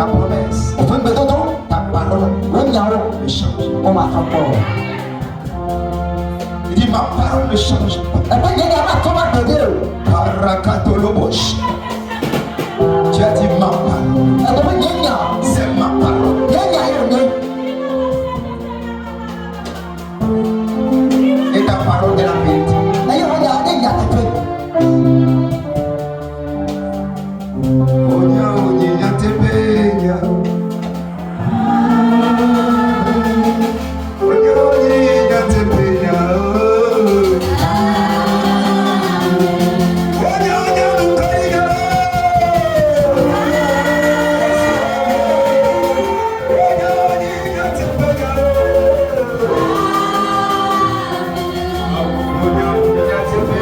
ta promesse, ta parole ne change pas. Il dit ma parole ne change pas. Parakatolobosh. Tu as dit ma parole. C'est ma parole. Et ta parole est la vérité. Onya onya tepenya. Onya onya tepenya. Onya onya lukaiga. Onya onya tepenya. Onya onya tepenya.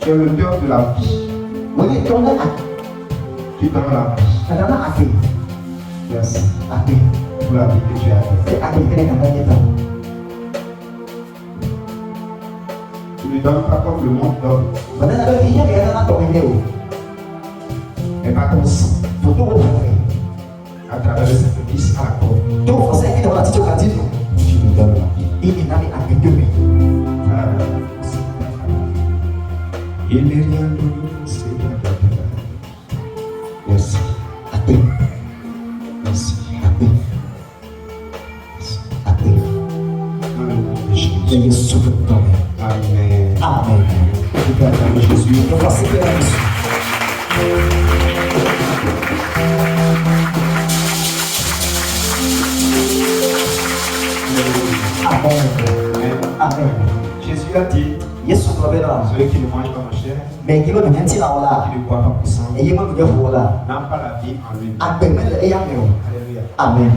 Tu es le Dieu de la vie. Tu donnes la vie. Merci. Pour la vie que tu as donnée. Tu ne lui donnes pas comme le monde donne. Mais par ton sang, à travers le sacrifice à la croix, tu nous donnes la vie. Il n'est rien de nous, c'est la vie. Merci. Merci. Amen. Amen. Jésus. Amen. Jésus a dit, celui qui ne mange pas ma chair, qui ne boit pas mon sang, n'a pas la vie en lui. Alléluia. Amen.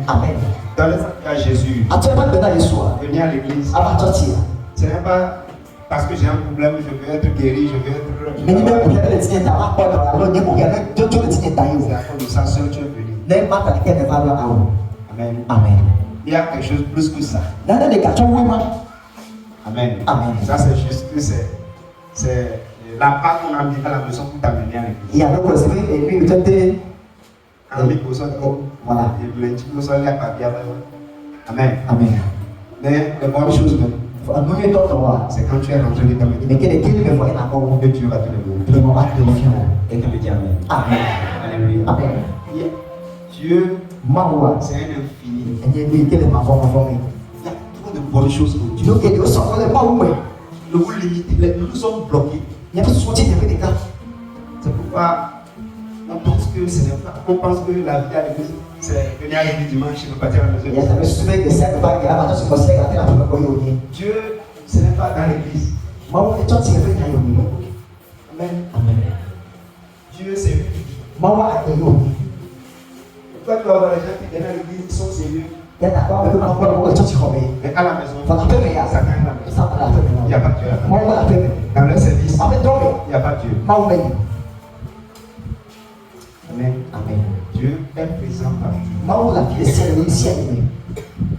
Amen. Dans les cas Jésus, venir à l'église, ce n'est pas parce que j'ai un problème, je veux être guéri, je veux être. C'est à cause de ça seul tu es venu. Amen. Il y a quelque chose plus que ça. Amen. Ça c'est juste que c'est la part qu'on a mis à la maison pour t'amener à l'église. Voilà. Amen. Mais les bonnes choses, c'est quand tu es rentré dans l'église que tu vas te lever. Et tu me dis Amen. Alléluia. Dieu, c'est un infini. Il y a trop de bonnes choses pour Dieu. Donc, il sort dans les pas où Nous vous limitez, nous sommes bloqués. il y a tout sorti des cas. C'est pourquoi on pense que ce n'est pas. On pense que la vie à l'église, c'est venir à l'église dimanche et repartir à la Il y maison. a des souvenirs de cette vague, il y a des choses qui ont été faites. Dieu, ce n'est pas dans l'église. Maman, tu as dit que tu as dit. Amen. Amen. Dieu, c'est lui qui dit. Maman a dit. Pourquoi tu vas voir les gens qui viennent à l'église, ils sont sérieux. Il y a d'accord, mais comment on va le chercher comme Mais à la maison, ça fait mais ça gagne la maison. ça va Il n'y a pas Dieu. Maman va la faire. Dans le service, Ça fait donc. il n'y a pas Dieu. Maman. Amen. Amen. Dieu est présent partout. Maman la fille c'est le ciel.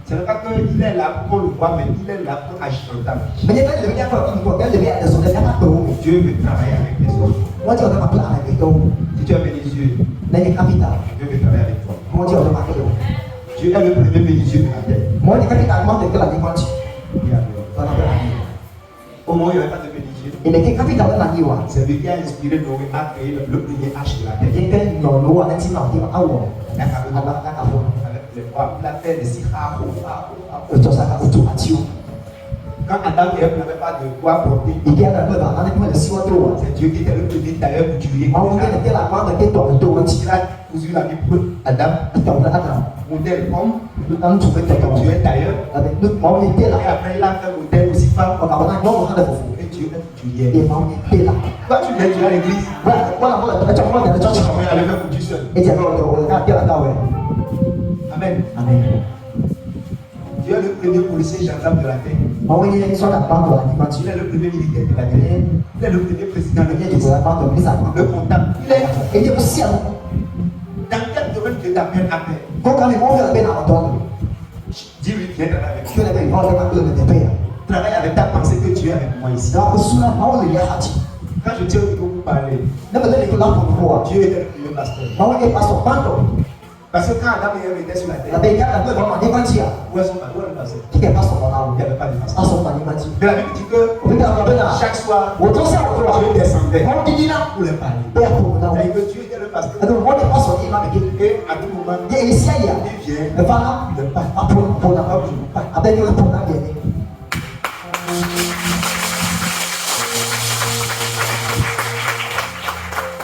Ce n'est pas qu'il est là pour qu'on le voit, mais il est là pour agir dans ta vie. Mais il y a des gens qui ont des autres, il y a pas de Dieu veut travailler avec les autres. moi je vais parler avec toi. Si tu as Dieu, Les capitales. Dieu veut travailler avec toi. Moi je vais parler. Dieu est le premier bénéficiaire de la terre. Moi les capitales moi de la dimanche. Voilà. Au moment où il n'y avait pas de bénéficiaire, Et les capitales la niwa. c'est lui qui a inspiré Noé à créer le premier H de la terre. Il y a des non non on a dit non dit ah ouais. La D'accord. avec les bois, la terre de si rare. Auto ça auto atio. Quand Adam et Ève n'avaient pas de quoi porter, Il y a un peu dans le siwato. c'est Dieu qui était le premier tailleur couturier. Maman était la bande de toi de toi. Il a cousu la vie pour Adam. Modèle homme, Nous tu fais ton Dieu est tailleur. avec nous maman était Et là. après, il a fait modèle aussi femme. On a non on a de Et Dieu est couturier. et maman était là. Quand tu viens Dieu à l'église, Voilà, tu vois dans le tu church. vas aller faire couture seul. Et tu as ouais. Amen. Amen. Dieu est le premier policier gendarme de la terre. Maman est sur la bande de la dimanche. Il est le premier militaire de la terre. Il est le premier président de la Il est sur la terre. bande de la Le comptable. Il est et il est aussi dans quel domaine Dieu t'appelle à faire. quand les gens viennent à entendre Dis-lui, viens travailler avec que moi. les gens vont te payer. Travaille avec ta pensée que Dieu est avec moi ici. Donc souvent maman le yahati. Quand je tiens au micro pour parler, Ne me donne que là pour voir. Dieu est le premier pasteur. Maman est pas son bande. Parce que quand Adam et Ève étaient sur la La terre, belle gars la vraiment n'est pas dire. où est son pasteur? Qui est pas son bande. Il n'y avait pas de Pas pasteur. son bande pas dit. Mais la Bible dit que chaque soir, Autant ça autant. Dieu descendait On dit là pour les parler. père pour nous. C'est-à-dire que Dieu était le pasteur. Donc on n'est pas son imam qui Et à tout moment, il est ici là. il vient, Le voilà. il ne parle pas. Pour la avec le pour la gagner.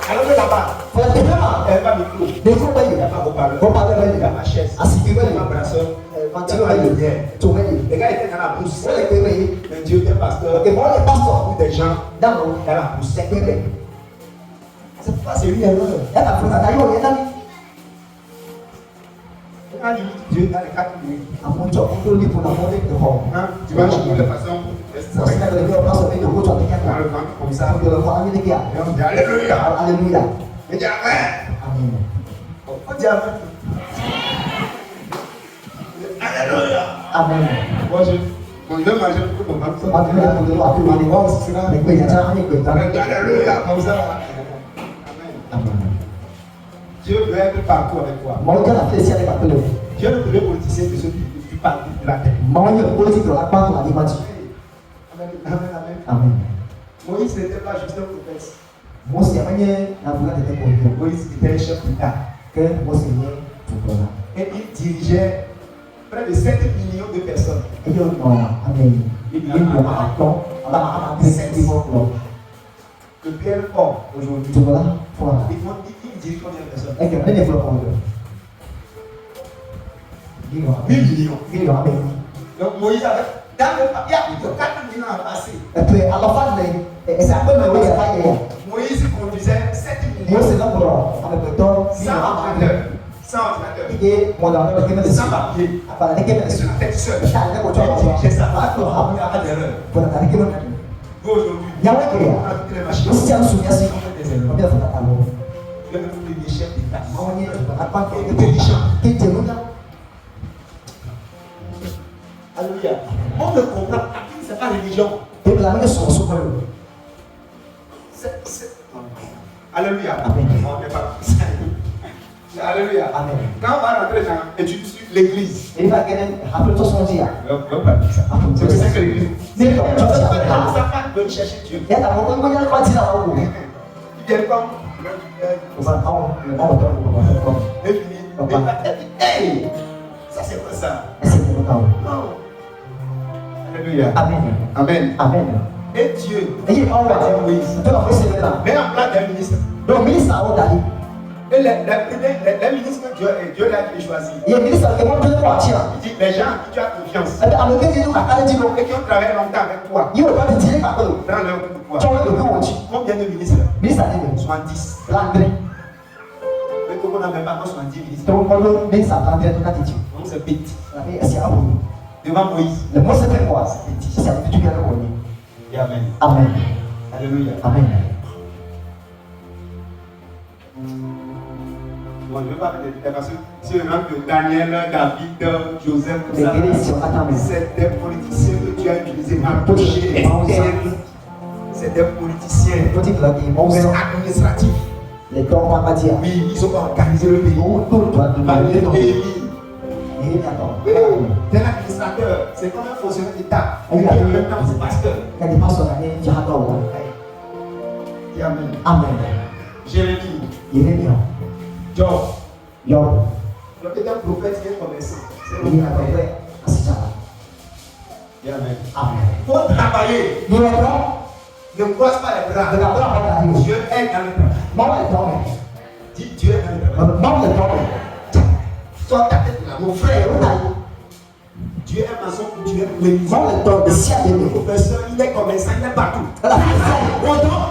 Alors que là-bas, Faut la vraiment. il n'y avait pas de micro. Des fois Il n'y a pas de haut-parleur. Faut parler Il y a ma chaise. Assis Il y a avec ma lui. brasseur. Quand Il tu y a vas ma y lumière. tu vas y Les gars étaient dans la brousse. Faut les payer. Mais Dieu était pasteur. Et moi les pasteurs Pour des gens dans l'eau. dans la brousse. C'est que C'est pas c'est lui alors. il y a la faute à il y a dans Quand il dit Dieu dans les 4 minutes, à mon job on peut lui pour la monter de haut. hein, tu vas chercher de façon Parce que le gars passe avec le gros toi avec dans le ventre comme ça. pour le voir avec les gars. Et on dit Alléluia. Alléluia. Et dit Amen. Amen. On dit Amen. Alléluia. Amen. Moi je vais manger pour mon ventre. On dit pour le voir pour les Bon, c'est ça. mais quoi il y a ça avec quoi. On dit Alléluia comme ça. Amen. Amen. Dieu veut être partout avec toi. Moi quand la fête c'est avec le Dieu est le premier politicien de ceux qui parlent de la terre. moi il politique de la part de la dimanche. Amen. Amen. Amen. Amen. Moïse n'était pas juste un prophète. Moi c'est manière la boulette était pour Dieu. Moïse était le chef d'État. Que moi c'est bien pour là. Et il dirigeait près de 7 millions de personnes. Et yo non, amen. Il y a un temps, on va faire des mots. Le Pierre fort aujourd'hui. Tu vois, voilà. Il dirige combien de personnes? Et que même les flots pour Dieu. 1000 millions. Il y a amen. Donc Moïse avait dans le papier, il y a 4 millions à passer. Et puis à la fin et ça peut me voir ça hier. Moïse conduisait 7 Moi millions c'est là pour avec le temps, sans ordinateur. Sans ordinateur. et mon ordinateur qui me Sans papier. Après la qui me Sur la tête seule. ça le ko Il dirigeait ça. pas Il n'y a pas d'erreur. pour la qui me Nous aujourd'hui, il y a un qui on a toutes les machines. nous sommes soumis à ce On fait des erreurs. combien faut attendre. Dieu est le premier chef d'État. On est à pas Intelligent. qui te nous Alléluia. On ne comprend pas. C'est pas religion. et la main sur son corps. Alléluia. Amen. On n'est pas. Alléluia. Amen. Quand on va rentrer dans études sur l'église, Il va gagner après tout son dia. on va dire ça. C'est pour ça que l'église. Mais comme tu Ça sais veut chercher Dieu. il y a ta montagne moi il y a pas dire là haut. Il vient comme. On va on Et fini. Hey! Ça c'est quoi ça? c'est le temps. Non. Alléluia. Amen. Amen. Amen. Et Dieu Èyí kan wà a dit Moïse, tó lọ fún ìsinmi náà. mets en place des ministres. Donc mínísítà àwọn dàdí. Et les ministres que Dieu l'a choisi. Ìyẹn mínísítà kò wọ́n tó ní wọ́n àti à. Il dit les gens en qui tu as confiance Ẹ̀dá àwọn kékeré ní kàkà lẹ́jì lọ. et qui ont travaillé longtemps avec toi Yóò bá ti tiẹ̀ kàkọ́ lò. dans leur pouvoir. Tí wọ́n lè wọ́n jì. Combien de ministres? Mínísítà ní bẹ̀. 70. Láńdrẹ́. Mais comment on n'a même pas 70 ministres? Tó ń kọ́ ló mínísítà láńdrẹ́ tó láti jì. On se pète Àbí ẹ̀sìn àwọn yìí. devant Moïse. Le mot c'est quoi? C'est un petit peu de l'année. Et Amen. Amen. Alléluia. Amen. Bon, je ne veux pas faire des détails parce que si on rentre de Daniel, David, Joseph, tout ça, c'est des politiciens que tu as utilisés pour toucher les terres. C'est des politiciens, Petit là qui c'est est administratif. les dons pas dire. Oui, ils ont organisé le pays. Tout doit demander Le donc. pays. Et attends. T'es l'administrateur, c'est comme un fonctionnaire d'État. Et Oui, puis en oui. même temps, c'est pasteur. Quand il passe son année, tu as tort. Dis Amen. Amen. Jérémie, Jérémie. Job. Job. Le petit prophète qui est commerçant. C'est Il le est travail. vrai. C'est ça. Dis Amen. Amen. Faut travailler. Il est vrai. Ne croise pas les bras. De la bras à la Dieu est dans le travail. Maman est tombée. Dis Dieu est dans le travail. Maman est tombée. Sors ta tête là, mon frère. Dieu est maçon coutumier menuisier. Maman est tombée. Si elle est Professeur, il est commerçant, il est partout. elle a fait ça. Content?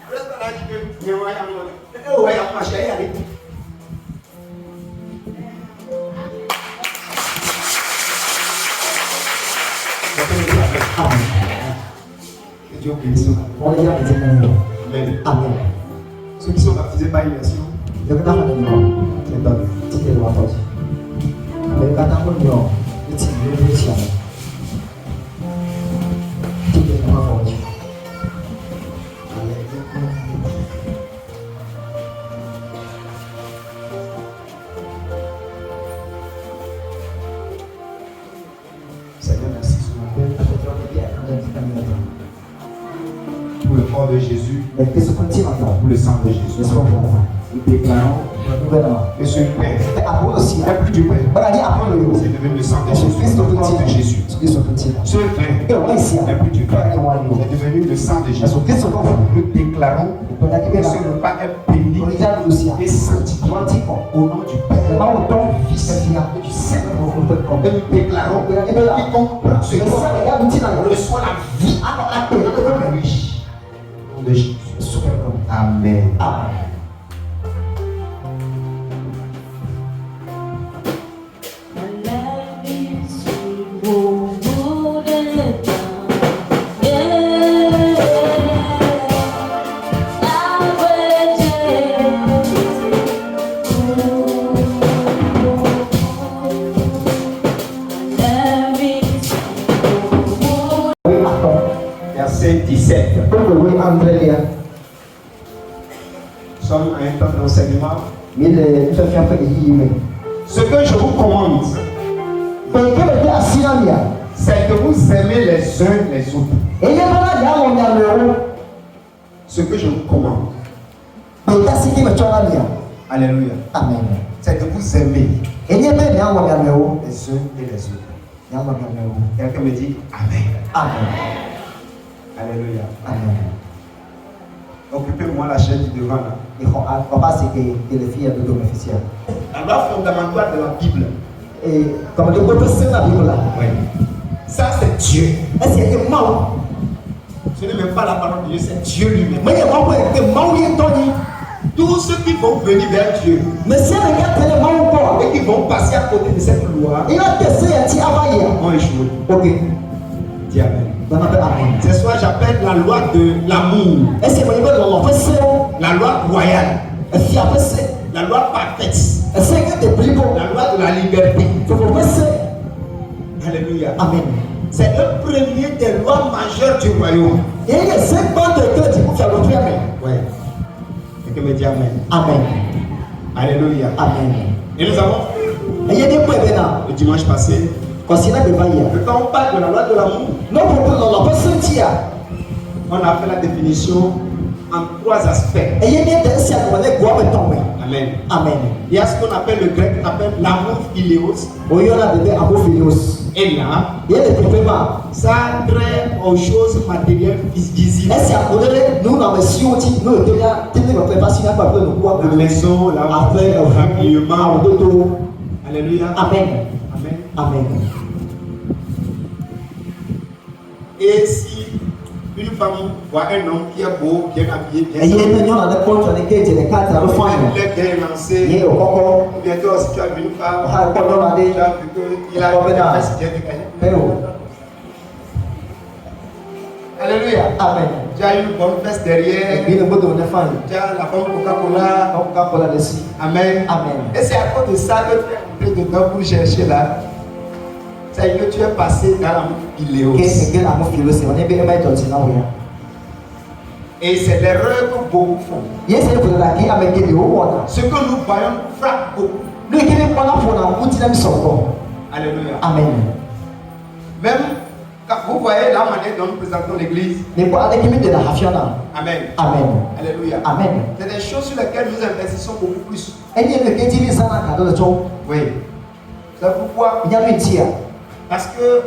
Reste là, tu peux. Il y a un moyen. Eh ouais, on va chérir avec. Amen. Que Dieu bénisse. On est là, c'est bon. Amen. Amen. Ceux qui sont baptisés par immersion, Donc, dans le monde, c'est donné. c'est le roi. Mais quand on est là, c'est le Dieu. C'est le roi. Seigneur, merci ce matin pour le corps de Jésus, Mais qu'est-ce qu'on dit maintenant? pour le sang de Jésus. Qu'est-ce qu'on fait? Nous déclarons Gouvernement. que ce pain Mais après aussi, n'est plus du pain, voilà, il y a après le c'est devenu le sang de Jésus Jésus, Christ le corps de Jésus. Jésus Christ. Ce pain Et on va ici. n'est plus du pain, Jésus c'est devenu le sang de Jésus. Christ. Nous déclarons On a que ce repas est béni On est là aussi. et sanctifié au nom du Père et du Fils et du Saint-Esprit. Et nous déclarons que quiconque prend ce corps reçoit la vie riche. Au nom de Jésus. Amen. Amen. Verset 17. Oui, André, Nous sommes à un temps d'enseignement. mais il fait faire que il Ce que je vous commande, c'est que vous aimez les uns les autres. Ce que je vous commande. Alléluia. Amen. C'est de vous aimer Et les uns et les autres. Quelqu'un me dit Amen. Amen. Alléluia. Amen. Occupez-moi la chaise du devant là. Et on va c'est que les filles de bénéficiaires. La loi fondamentale de la Bible. Et comme le côté c'est la Bible là. Oui. Ça c'est Dieu. Est-ce qu'il y a des mots? Ce n'est même pas la parole de Dieu, c'est Dieu lui-même. Mais il y a des mots qui sont Tous ceux qui vont venir vers Dieu mais si on regarde les mots encore, et qui vont passer à côté de cette loi il a testé un petit avant hier. vont échouer. Ok. Dis Amen. On appelle Amen. Ce soir, j'appelle la loi de l'amour, Est-ce que vous voyez dans l'enfance? la loi royale, Est-ce qu'il y a passé? la loi parfaite, Est-ce qu'il y a des plus beaux? la loi de la liberté. Il faut passer. Alléluia. Amen. C'est le premier des lois majeures du royaume. Et il y a 5 bandes de cœur qui vont faire le premier Amen. Oui. Et que me dit Amen. Amen. Alléluia. Amen. Et nous avons, Et il y a des points maintenant. le dimanche passé, Considérez devant hier. que quand on parle de la loi de l'amour, Non, pour l'on peut sentir. on a fait la définition en 3 aspects. Et il y a des siècles où on est quoi tomber. Amen. Amen. Il y a ce qu'on appelle le grec, on appelle l'amour philéos. Oui, on a des amours filios. est là. Il y a des problèmes. Ça a trait aux choses matérielles visibles. Est-ce que nous avons si on dit nous devons tenir notre passion pour que nous pouvons La maison, la après l'habillement. le Alléluia. Amen. Amen. Amen. Et si une femme voit un homme qui est beau, bien habillé, bien Et il y a une union dans le compte dans lequel il y a des cartes à refaire. il est bien lancé. Il y a au coco. Bientôt, si tu as vu une femme, Ah, tu pendant l'année. as vu qu'il a une fesse bien dégagée. Alléluia. Amen. Tu as une bonne fesse derrière. Et puis le mot de mon enfant. Tu as la forme Coca-Cola. Coca-Cola dessus. Amen. Amen. Et c'est à cause de ça que tu es entré dedans pour chercher là. C'est que tu es passé dans la Iléos. Qu'est-ce que l'amour philo c'est? On est bien aimé dans le Sénat. Et c'est l'erreur que beaucoup font. Il y a ces gens qui ont été au Ce que nous voyons frappe beaucoup. nous qui ne parlons pas pour nous dire son corps. Alléluia. Amen. Même quand vous voyez la manière dont nous présentons l'église. Mais pour aller de la Hafiana. Amen. Amen. Alléluia. Amen. C'est des choses sur lesquelles nous investissons beaucoup plus. Et il y a le qui dit ça dans le cadeau. Oui. C'est pourquoi. Il y a le tir. Parce que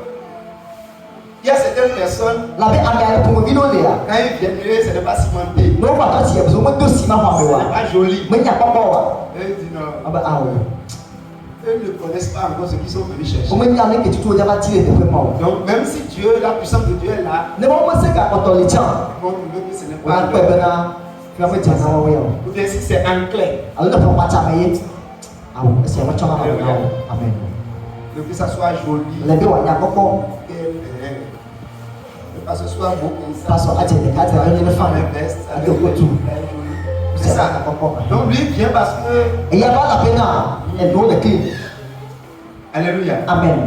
il y a certaines personnes. La paix a pour me vino là. Quand ils viennent, ce n'est pas cimenté. Non, pas toi, tu as besoin de ciment pour Ce me n'est pas joli. Mais il n'y a pas quoi. Eux disent non. Ah bah ah oui. Eux ne connaissent pas encore ce qu'ils sont venus chercher. Au moins il y a que tu dois tirer des vraiment. Donc même si Dieu, la puissance de Dieu est là, Ne m'en pas c'est qu'à quand on les tient. on veut que ce n'est On a pas. pas besoin. Tu vas me dire ça oui. Ou bien si c'est en clair, Alors ne prends pas ta maille. Ah oui, c'est moi qui en ai. Amen. que ça soit joli, Les deux on y a beaucoup. que ce soit beau comme ça. Parce qu'on a des cartes avec les femmes. Avec tout. C'est ça. Donc lui vient parce que. Et il n'y a pas la peine. Elle doit le clé. Alléluia. Amen.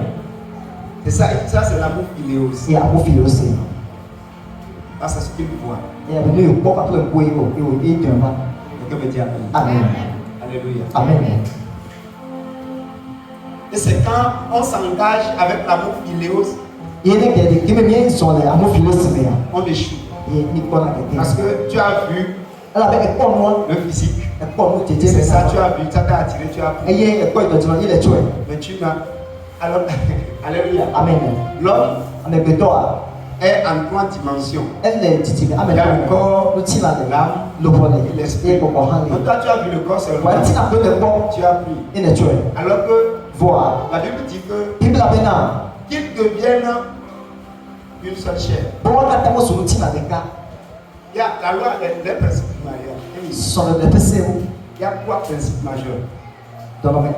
Et ça c'est l'amour qu'il est aussi. Et amour philo aussi. Parce que c'est ce qu'il voit. Et elle est venue pour pas le couper et il est un man. Que me dire Amen. Alléluia. Amen. Et c'est quand on s'engage avec l'amour philéos, Il y a des qui me viennent sur l'amour philo aussi. on échoue. Et il n'y a pas Parce que tu as vu elle avait un peu moins. le physique. C'est ça, tu as vu, ça t'a attiré, tu as pris. Et il y a quoi de dire, il est tué. Mais tu n'as. Alors, alléluia. Amen. L'homme Avec le doigt. est en 3 dimensions. Elle est titillée. Amen. Il y a le corps, le tir de l'âme, le volet et l'esprit. Et pour Donc toi, tu as vu le corps seulement. ouais, tu as pris le corps. Tu as pris. Il est tué. Alors que Voir. la Bible dit que Il a bien. qu'ils deviennent une seule chair. Pour moi, quand tu as sur le tir avec ça, Il y a la loi des principes majeurs. sur le PC, Il y a 3 principes majeurs. dans le Amen.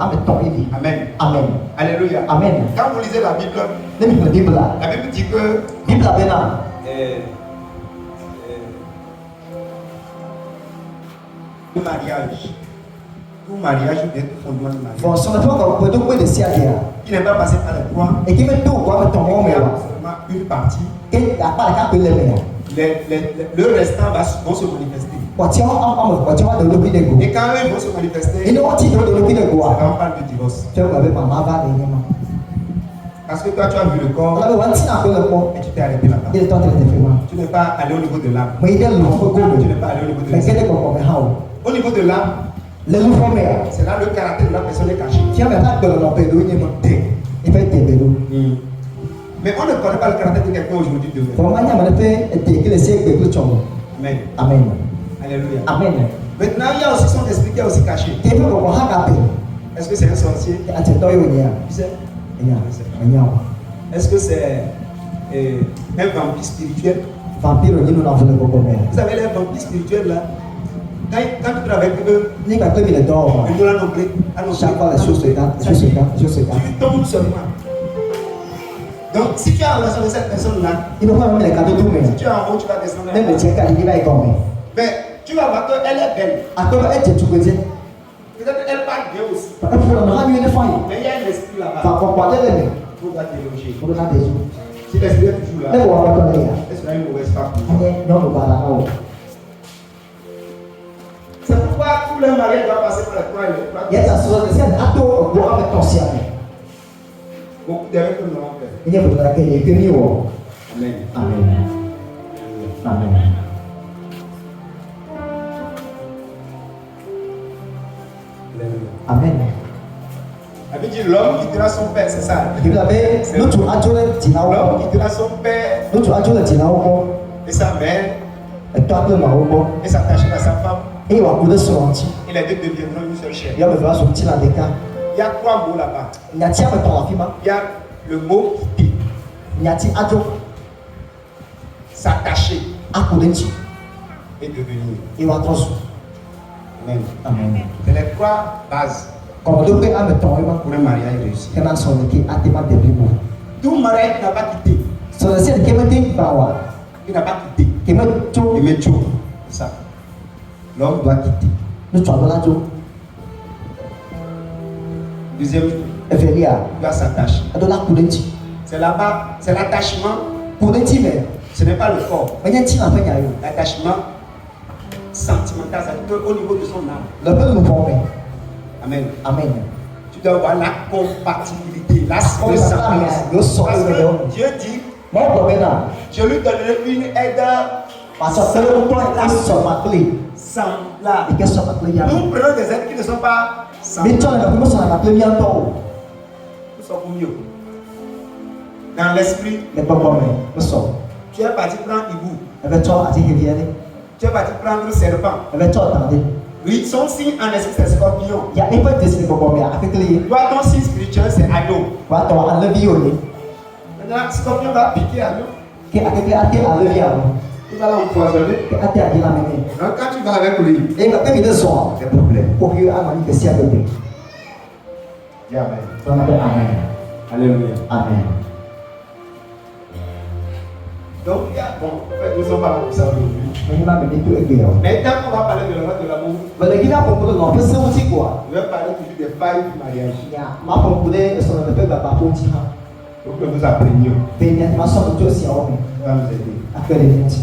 Amen. Amen. Alléluia. Amen. Quand vous lisez la Bible, La Bible là. la Bible dit que Bible a bien. le mariage, tout mariage ou bien tout fondement de mariage, Bon, sur le plan qu'on peut donc de ciel qui n'est pas passé par les 3, et qui met tout quoi ton il homme y a là. seulement une partie. Et il n'y a pas le cas que les meilleurs. Le restant vont se manifester. Tu vas de l'oubli de go. Et quand ils vont se manifester, Il est aussi de l'oubli de go. on parle de divorce. Tu vas avec maman va les mains. Parce que toi, tu as vu le corps Alors, on tient un peu le corps. et tu t'es arrêté là-bas. Il est temps de le faire. Tu n'es pas allé au niveau de l'âme. Mais il est le faux Tu goût. n'es pas allé au niveau de Mais quel est l'esprit. le corps? Au niveau de l'âme, Le nouveau mère. c'est là le caractère de la personne est caché. Tiens, mais pas de l'empêcher. Il fait des vélos. Mais on ne connaît pas le caractère de quelqu'un aujourd'hui demain. Pour moi, il y a un fait que le ciel est plus chambé. Amen. Amen. Alléluia. Amen. Maintenant, il y a aussi son esprit qui est aussi caché. Il faut qu'on a Est-ce que c'est un sorcier? Tu sais, Est-ce que c'est un vampire spirituel? vampire, il nous l'a volé beaucoup mère. Vous savez, les vampires spirituels là, quand tu travailles avec eux, Ni quand il est dehors. ils nous l'ont nommé. Chaque fois, les choses se gâtent, les choses se gâtent, les choses se gâtent. Tu tombes seulement. Donc, si tu as relation avec cette personne-là, Il ne faut pas même les cadeaux tout, mais si tu es en haut, tu vas descendre. même le tien, il va y tomber. Mais tu vas voir qu'elle est belle. À quoi est-ce que tu peux dire? Peut-être qu'elle parle bien aussi. Pour le moment, il y a une faille. Mais il y a un esprit là-bas. Par contre, il y a Il faut déloger. pour le temps des jours. Si l'esprit est toujours Mais là, on va pas aller. elle sera une mauvaise femme. Non, on va là. C'est pourquoi tout le mariage doit passer par les 3 et les 4. Il y a ta soeur, c'est un atto pour avec ton ciel. Beaucoup d'erreurs que nous avons fait. Il y a pour laquelle il est que mieux. Amen. Amen. Amen. Alléluia. Amen. La Bible dit dit l'homme quittera son père, c'est ça. Bible be ŋutsu adzo le dzina wo L'homme gbɔ. quittera son père Ŋutsu adzo le dzina wo gbɔ. et sa mère Etɔ kple ma wo gbɔ. et s'attacher à sa femme. Eye wòaku ɖe srɔ̃ ŋuti. Et les deux deviendront une seule chair. Yɔ ame eve va su ŋuti la ɖeka. Il y a trois mots là-bas. Nyati ame etɔ̃ le afi ma. Il y a le mot quitter, Nyati adzo s'attacher aku ɖe ŋuti. et devenir. Eye wòatrɔ su. Amen. Amen. C'est les trois bases Kɔmɔdoƒe ame etɔ̃ ye ma. pour un mariage réussi. Hena srɔ̃ɖeke ate ma de blibo. Tout mariage qui n'a pas quitté, Srɔ̃ɖe sia ɖeke mete ba wa. qui n'a pas quitté, Ke me tso. il met tout. C'est ça. L'homme doit quitter. Ŋutsu aɖe la dzo. Deuxième, Evelia il doit s'attacher. eɖo la ku ɖe ŋuti. C'est là-bas, c'est l'attachement, Ku ɖe ŋuti me. ce n'est pas le corps. Menye ŋutilã ƒe nya yo. L'attachement sentimental, c'est au niveau de son âme. Le ƒe luʋɔ me. Amen. Amen. Tu dois avoir la compatibilité, la Oh, la ressemblance. femme, Parce le que Dieu dit, Mawu gblɔ bena je lui donnerai une aide wòatsɔ kpe ɖe ŋutɔ la sɔgba kple semblable. yi ke sɔgba kple mía. Nous prenons des aides qui ne sont pas Mi tsɔ semblables. le me sɔgba kple mía ŋutɔ o. Nous sommes mieux. Dans l'esprit, Le gbɔgbɔ me mesɔ. tu es parti prendre hibou. Eve tsɔ ati hevi ɖe. Tu es parti prendre le serpent. Eve tsɔ dan ɖe. Oui, son signe en esprit, c'est scorpion. Ya eƒe desini gbɔgbɔ mea akekele ye. Toi, ton signe spirituel, c'est agneau. Wòatɔ alevi wo le. Maintenant, scorpion va piquer agneau. Ke akekele ate alevi alo. Il va l'empoisonner. Ke ate adi la me nɛ. Donc, quand tu vas avec lui, Eye gbe mi ɖe zɔ. c'est problème. Ko yi ama ni kesia bebe. Dis Amen. Tɔna be amen. Alléluia. Amen. Donc, il y a, bon, en fait, nous sommes pas comme ça aujourd'hui. Enyi ma me ne to egbe o. Mais tant qu'on va parler de la loi de l'amour, Bele gina ƒoƒo ɖe nɔƒe se ŋuti koa. je vais parler toujours des failles du mariage. Ya ma ƒoƒo ɖe esɔlɔmɛ ƒe gbagbãƒo ŋuti hã. Pour que nous apprenions. Be miatema sɔ nu tso esiawo me. Ça va nous aider. Akpe ɖe mi ŋuti.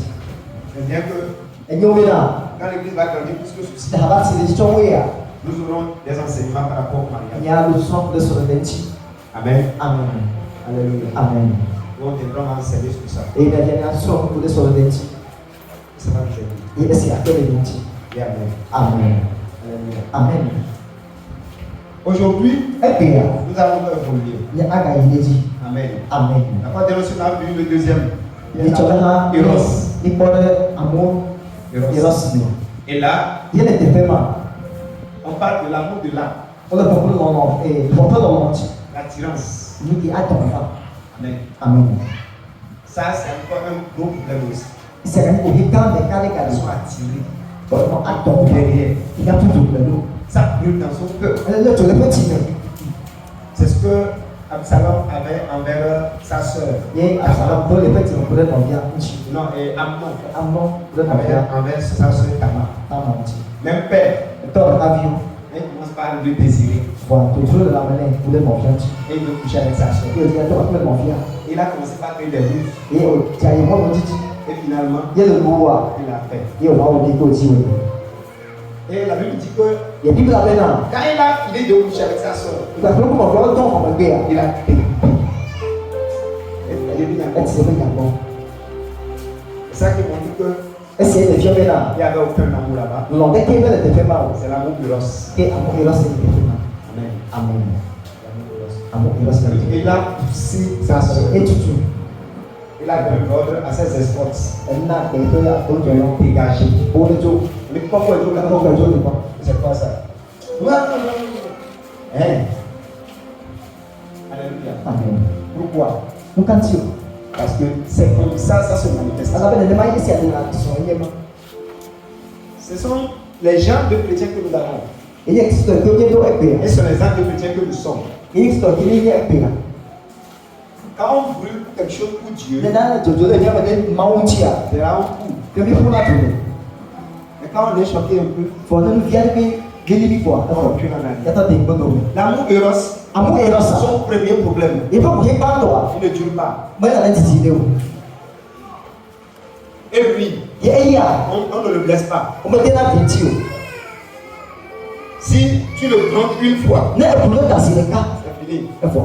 C'est bien que Enyo be na. quand l'église va grandir plus que ceci, Ne haba si le tsɔ wo ya. nous aurons des enseignements par rapport au mariage. Nya lo sɔ ɖe sɔlɔmɛ ŋuti. Amen. Amen. Alléluia. Amen. Donc, on viendra enseigner sur ça. Eye ɖe mia sɔ nu ɖe sɔlɔmɛ ŋuti. Ça va nous aider. Ye esi akpe ɖe mi ŋuti. Et Amen. Amen. Alléluia. Amen. Aujourd'hui, Egbea nous allons évoluer. nye aga yi ɖe dzi. Amen. Amen. La fois dernière, on a vu le deuxième. Mi tsɔ ɖe hã Eros. mi kpɔ ɖe amewo Eros me. Et là, Ye le teƒe ma. on parle de l'amour de l'âme, Wole ƒoƒo lɔlɔ ƒoƒe lɔlɔ ŋuti. l'attirance. Nu ke atɔ fa. Amen. Amen. Ça, c'est encore un gros problème aussi. Sɛgɛn ko hika ɖeka ɖeka Ils ɖe sont attirés ɔnɔ atɔ derrière. ika tutu le ɖo. Ça brûle dans son cœur. Ele tso le ƒe tsi me. C'est ce que Absalom avait envers sa sœur. Ye Absalom do le ƒe tsi me ko ɖe nɔvia ŋuti. Non, et Amnon Amnon ɖe avait nɔvia envers sa sœur Tamar. Tamar ŋuti. Même père, Etɔ ɖeka viwo. il commence par le désirer. Vɔa totro le lãme nɛ ko ɖe nɔvia ŋuti. Et il veut coucher avec sa sœur. Ye tia tɔ kple nɔvia. Il a commencé par créer des ruses. Ye o tia ye mɔnu titi. Et finalement, Ye le wo wa. il a fait. Ye o ma wo de ko dzi wo. Et la Bible dit que Ye Bible la bɛ na. quand il a fini de coucher avec sa sœur, Ìgbàgbọ́ kò mọ̀ fún ọdún ọmọ ẹgbẹ́ yà. il a payé. Et il Ẹ ti ṣe fẹ́ yàgbọ́. C'est ça qui m'a dit qu'il Ẹ sì ẹ lè fi ọbẹ̀ náà. n'y avait aucun amour là-bas. Lọ́dẹ́ kí ẹ bẹ̀rẹ̀ tẹ̀fẹ́ máa wò. C'est l'amour de l'os. Kí àmọ́ ìrọ́ sí ní tẹ̀fẹ́ máa. Amen. Amen. L'amour de l'os. Àmọ́ ìrọ́ sí ní tẹ̀fẹ́. Et il a poussé sa sœur. Ètùtù Il a donné l'ordre à ses escortes ẹ̀ná ẹ̀fẹ́ yà tó de jọ l'ont dégagé. Owó ní tó. Mais pourquoi il Kakọ́ kẹjọ nìkan. C'est quoi ça? Hein? Alléluia. Amen. Pourquoi? Nǹkan tí o. Parce que c'est comme ça se manifeste. Alábẹ́ nìyẹn máa yé sí àdéhùn àti sọ̀rọ̀ yẹn mọ́. Ce sont les gens de chrétiens que nous avons. Èyí ẹ̀kísítọ̀ kí ó yé tó ẹgbẹ́ yà. Et ce sont les gens de chrétiens que nous sommes. Èyí ẹ̀kísítọ̀ kí ó yé ẹgbẹ́ yà. Quand on brûle quelque chose pour Dieu, Nìyẹn jòjò lè ní ọmọdé máa ń tí a. c'est là un coup. Kẹ́mi fún láti rẹ̀. Mais quand on est choqué un peu, Fọ̀dọ́ ní fíjá pé gélé bí bọ̀ on àtọ̀. ne peut en aller. Yàtọ̀ tẹ̀ gbọ́dọ̀ mi. L'amour Eros, Àmọ́ ìrọ́ sà. son premier problème, Ìfẹ́ kò yé gbá lọ wa. il ne dure pas. Mọ́yà náà ti ti ilé o. Et lui, Yẹ ẹ̀yí à. on ne le blesse pas. Ọmọdé náà fi ti o. Si tu le prends une fois, Ní ẹ̀kú ló dà sí ní ká. c'est fini. Ẹ̀fọ́.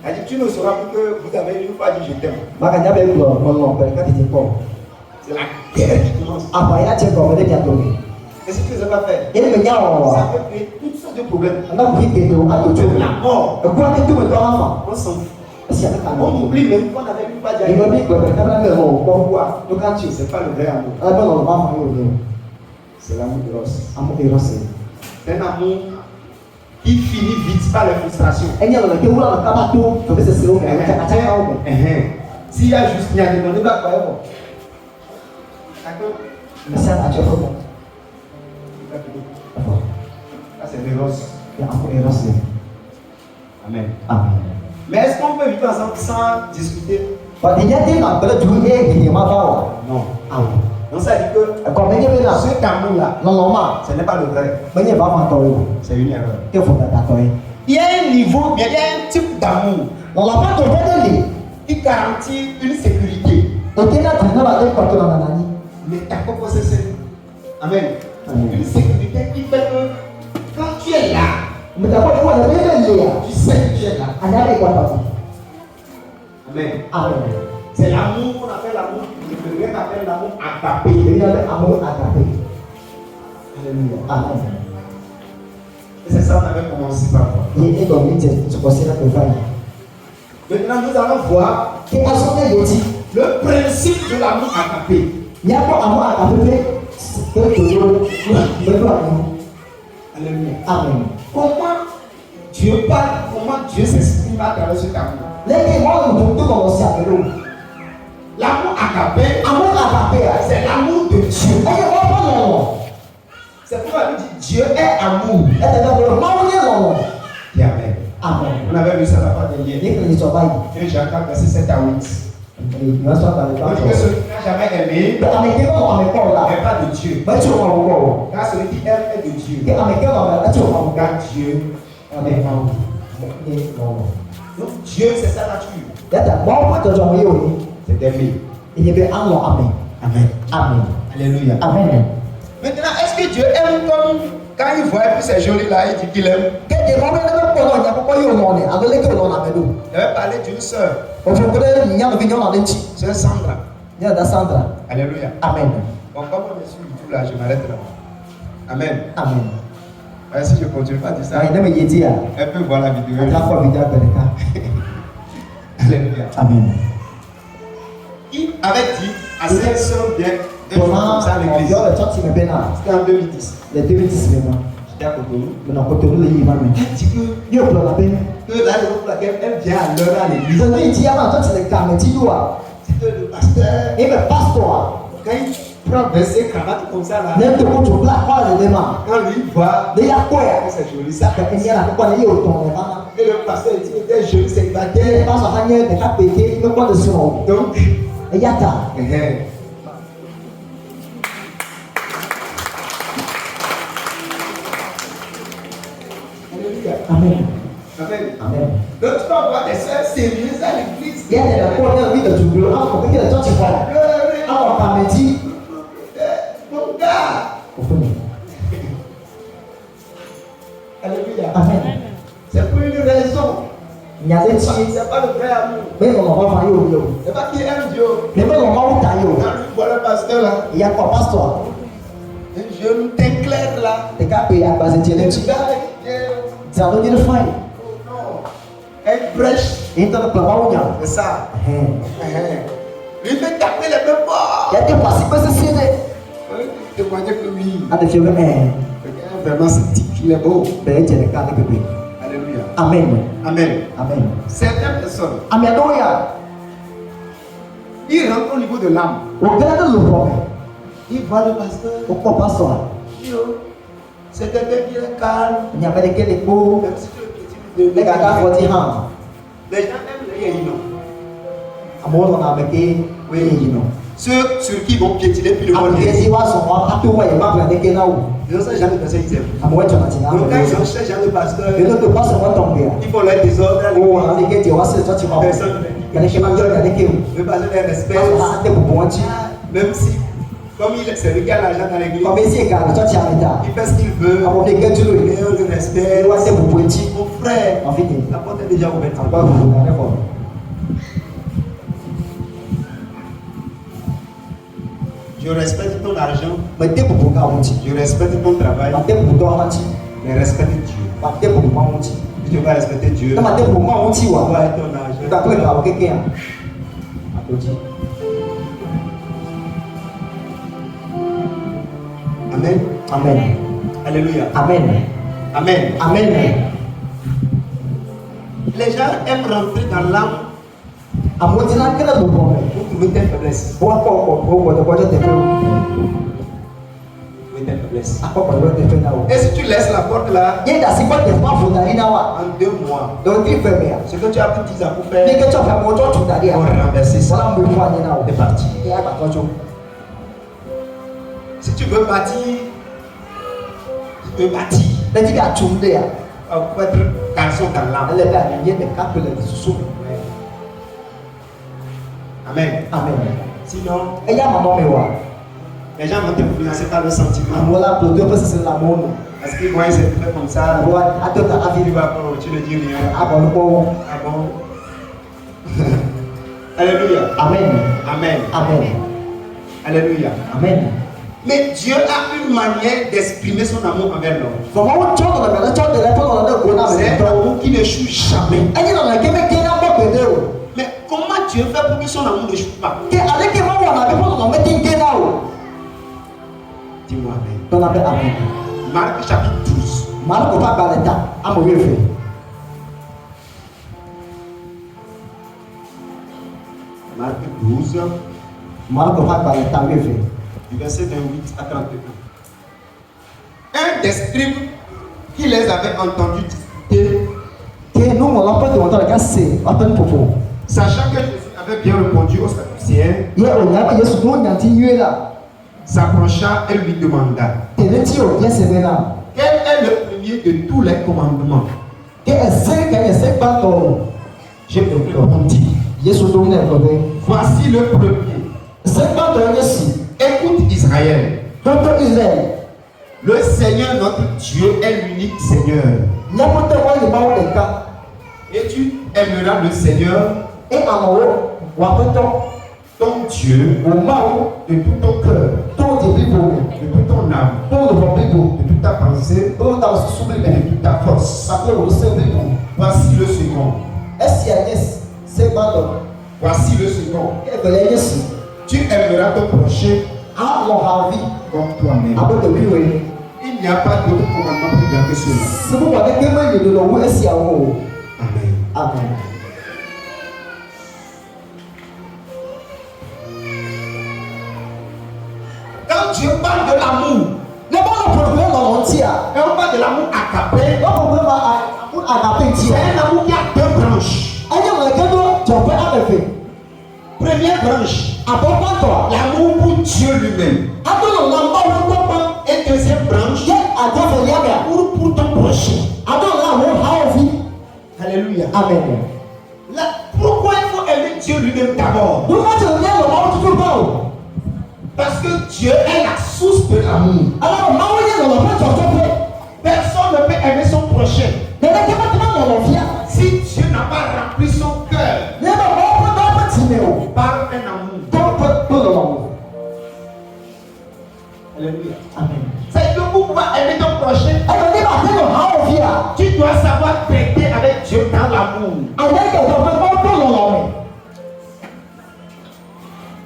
Elle dit, tu ne sauras plus que vous avez une fois dit je t'aime. Bàkànyà bẹ̀ gbọ̀ ọ̀nà ọ̀pẹ̀ ká tètè pọ̀. C'est la guerre qui commence. Àpàyà tiẹ̀ kọ̀ ọmọdé bí a tó mi. Et si tu ne les as pas fait, Ele me nya o. ça peut créer toutes sortes de problèmes. Anga kuhike do atojo. Même la mort, Ekwa ke tu me do afa. on s'en fout. Asi aka ka On no. oublie même qu'on n'avait même pas déjà Ibo bi gbe ka na me ho ko Pourquoi? Donc quand tu c'est pas le vrai amour. Aba no ma fa yo ni. C'est l'amour de l'os. Amu erose. C'est un amour qui finit vite par la frustration. Enya lo ke wura ka ba to to be se se o me ka acha ka o me. S'il y a juste il y a des données pas quoi bon. D'accord? Me sa acha ko mo. Ça c'est l'éros. Ya amu erose. Amen. Amen. Mais est-ce qu'on peut vivre ensemble sans discuter? Ba de ya de ma bele du e ni ma ba wa. Non. Amen. Donc ça dit que Ko me nye be na. cet amour-là, No no ma. ce n'est pas le vrai. Me nye ba ma to yo. C'est une erreur. Ke fo ta to yi. Il y a un niveau, il y a un type d'amour No la pa to be de qui garantit une sécurité. le. O ke na ta na ba de ko to na na ni. Mais ta possession. Amen. Amen. Une sécurité qui fait que quand tu es là, Me ta ko ko na be le ya. tu sais que tu es là. Ana be ko ta. Amen. Amen. C'est l'amour qu'on appelle l'amour. Le grec appelle l'amour agapé. Ele ya be amu agape. Alléluia. Amen. Et c'est ça qu'on avait commencé par voir. Ye e do mi je to ko se na ko fa ni. Maintenant, nous allons voir Ke aso ne yo ti. le principe de l'amour agapé. Ya ko amu agape pe. Ke to yo. Be do ani. Alléluia. Amen. Comment Dieu parle, comment Dieu s'exprime à travers cet amour. Leke mo lu to ko si abelo. L'amour agapé, Amu agape a. c'est l'amour de Dieu. Eye wo pa lo. C'est pourquoi il dit Dieu est amour. E te da lo ma wo ni lo. Et Amen. Amen. On avait vu ça la fois dernière. Ye ke ni so bai. 1 Jean 4, verset 7 à 8. Yo so ta le On ba. dit que celui qui n'a jamais aimé Ame ke ko ame ko la. n'est pas de Dieu. Ba ti o ma wo. Car celui qui aime est de Dieu. Ke ame ke ko ma ti o ma wo. Car Dieu Amen. Ni no. Donc Dieu, c'est sa nature. Data mo po to jo mo yo ni. C'est d'aimer. Iye be anlo amen. Amen. Amen. Alléluia. Amen. Maintenant, est-ce que Dieu aime comme quand il voit et puis c'est joli là, il dit qu'il aime? Ke de mo be na ko lo nya ko yo no ni. Adole ke lo na me do. Il avait parlé d'une sœur, O fo ko de nya no bi nya na de chi. sœur Sandra. Nya da Sandra. Alléluia. Amen. Bon, comme on est sur YouTube là, je m'arrête là. Amen. Amen. Si je continue pas à dire ça, Ai na me yedi a. elle peut voir la vidéo. Ata ko bi da be ka. Alléluia. Amen. Il avait dit à cette sœur bien, et je Pendant comme ça à l'église. yo le church me be na. C'était en 2010. Le 2010 me na. J'étais à Cotonou. Me na ko to lu yi ba me. Elle dit que Yo pro la be. la raison pour laquelle elle vient à l'heure à l'église, Zo ni ti ama church le ka me ti yo a. c'est que le pasteur, E me pastor. quand il prend verset cravate comme ça là, Ne to ko to black kwa le de ma. quand lui voit De ya ko que ya. c'est joli ça, Ka enya na ko na yo to me ba. et le pasteur dit que t'es joli, c'est Ke bataille. pastor ha nye de ka pe ke me ko de so. Donc, E ya ta. Alléluia. Amen. Amen. Amen. Donc tu vas voir des sœurs sérieuses à l'église. Ya de la ko na mi de tu bro. A ko ke de church kwa. Pleurer. A ko ka me ti. Mon gars. O fo ni. Alléluia. Amen. C'est pour une raison. Nya de ti. C'est pas le vrai amour. Me no ma fa yo yo. C'est pas qu'il aime Dieu. Me me no ma uta yo. Quand lui voit le pasteur là, Ya ko pastor. un jeune teint clair là, De ka pe ya ba se ti le le ti. gars est Za do ni le fine. non. Elle brèche. Então na plava unya. C'est ça. Eh. Lui fait taper les mêmes portes. Ya te pasi pa se sene. Témoigner que oui. A de fiore eh. Vraiment, c'est type, il est beau. Be je le ka de bebe. Alléluia. Amen. Amen. Amen. Certaines personnes, Amen do ya. ils rentrent au niveau de l'âme. O gra de lo pro. Ils voient le pasteur. O ko pastor. C'est quelqu'un qui est calme. Nya be de ke le ko. Même si tu le critiques Le ka ka 40 ha. les gens aiment les non. Amo na be ke we yi no. Ceux sur qui ils vont piétiner puis le Amo monde. ke si wa so wa atu wa e ba bla de ke na o. Ils ont ce genre de personnes, ils aiment. Amo wa chona tina. Donc quand ils ont ce genre de pasteur, Yo no to pastor wa tombe ya. ils font leur désordre. O na de ke ti wa se church ma. Personne Ya de ke ma yo ya de ke. le pasteur les respecte. Pastor ha te bu bon ti. Même si, comme il est celui qui a l'argent dans l'église, Comme si ka church ya meta. il fait ce qu'il veut. Amo de ke tu lo. Il le respect. Wa se bu bon ti. Mon frère, En fait, la porte est déjà ouverte. pas vous d'accord. Je respecte ton argent, Mais t'es pour pouvoir monter. je respecte ton travail, Ma tête pour toi monter. mais respecte Dieu. Ma tête pour moi monter. Si tu vas respecter Dieu, Dans ma tête pour moi monter tu wa. vas être ton argent. D'après la quelqu'un. Applaudis. Amen. Amen. Alléluia. Amen. Amen. Amen. Les gens aiment rentrer dans l'âme À moi dire que là le problème. pour trouver tes faiblesses. Pour te faire. Trouver tes faiblesses. À quoi te faire là. Et si tu laisses la porte là, Il y a des quoi des pas faut d'aller là wa. en 2 mois, Donc il fait bien. ce que tu as pris 10 ans pour Mais faire, que tu as fait mon temps tout d'aller. on va renverser ça. Voilà me voir là. C'est parti. Et à pas toi. Si tu veux bâtir, tu veux bâtir. Les dit à tout là. Il faut être garçon dans l'âme. Elle est là, il y a des cas que les sous. Amen. Amen. Sinon, Et il y a maman me wa. les gens vont t'influencer par le sentiment. Voilà pour deux parce que c'est l'amour. Parce qu'ils voient c'est fait comme ça. Voilà, attends ta Tu vie. vas pas, tu ne dis rien. Ah bon le pauvre. Ah bon? Alléluia. Amen. Amen. Amen. Alléluia. Amen. Mais Dieu a une manière d'exprimer son amour envers l'homme. Comment tu as dans la tête de répondre dans le gouvernement. C'est un amour qui n'échoue jamais. Elle est dans la game qui n'a pas pédé. Mais comment Dieu fait pour que son amour n'échoue pas? Que avec qui maman on avait pas dans mettre une gueule là. Dis-moi Amen. Dans la paix amen. Marc chapitre 12. Mal ko pas baleta. Amo we fait. Marc 12, Mal ko pas baleta we fait. du verset 28 à 31. Un des scribes qui les avait entendus discuter, Que nous on l'a pas de monter la c'est à peine popo. sachant que Jésus avait bien répondu aux Sadducéens, Hier on a pas Yesu nous nyanti yue là. s'approcha et lui demanda Tele ti o bien c'est là. quel est le premier de tous les commandements. Que est pas ton. Je lui répondis, Yesu nous n'est pas bien. voici le premier. C'est pas ton Yesu. Écoute Israël, Notre Israël. le Seigneur notre Dieu est l'unique Seigneur. N'a pas te voir le baou des cas. Et tu aimeras le Seigneur, Et à mon wa peton ton Dieu, au baou de tout ton cœur, ton début pour de toute ton âme, ton de bon bibo. de toute ta pensée Ton dans sous et de toute ta force. ça peut vous servir pour. Voici le second. Est-ce qu'il y a yes c'est pas donc. Voici le second. Et que les Yesu. Tu aimeras ton prochain Ah mon ravi. comme toi-même. Après de lui oui. Il n'y a pas d'autre commandement plus grand que celui-là. C'est pourquoi dès que moi je le est-ce qu'il y a où. Amen. Amen. Quand Dieu parle de l'amour, Le bon problème dans l'entier. quand on parle de l'amour agapé, Le problème à la c'est un amour qui a deux branches. Aïe, le gars, tu peux arrêter. Première branche, Après pas toi. l'amour pour Dieu lui-même. Attends, on n'a pas le temps. Et deuxième branche, Quel attends, il y a pour ton prochain. Attends, là, on a envie. Alléluia. Amen. Là, pourquoi il faut aimer Dieu lui-même d'abord? Nous quand tu reviens, le monde, tu peux pas. Parce que Dieu est la source de l'amour. Alors, maman, il y a le monde, tu peux pas. Personne ne peut aimer son prochain Mais le gars, tu vas dans l'enfant. si Dieu n'a pas rempli son cœur Mais le monde, tu vas pas t'aimer. par un amour. Tout le monde. Alléluia. Amen. C'est que pour pouvoir aimer ton prochain, Alors, il va dire, on a envie. tu dois savoir traiter avec Dieu dans l'amour. Avec le monde, tout le monde.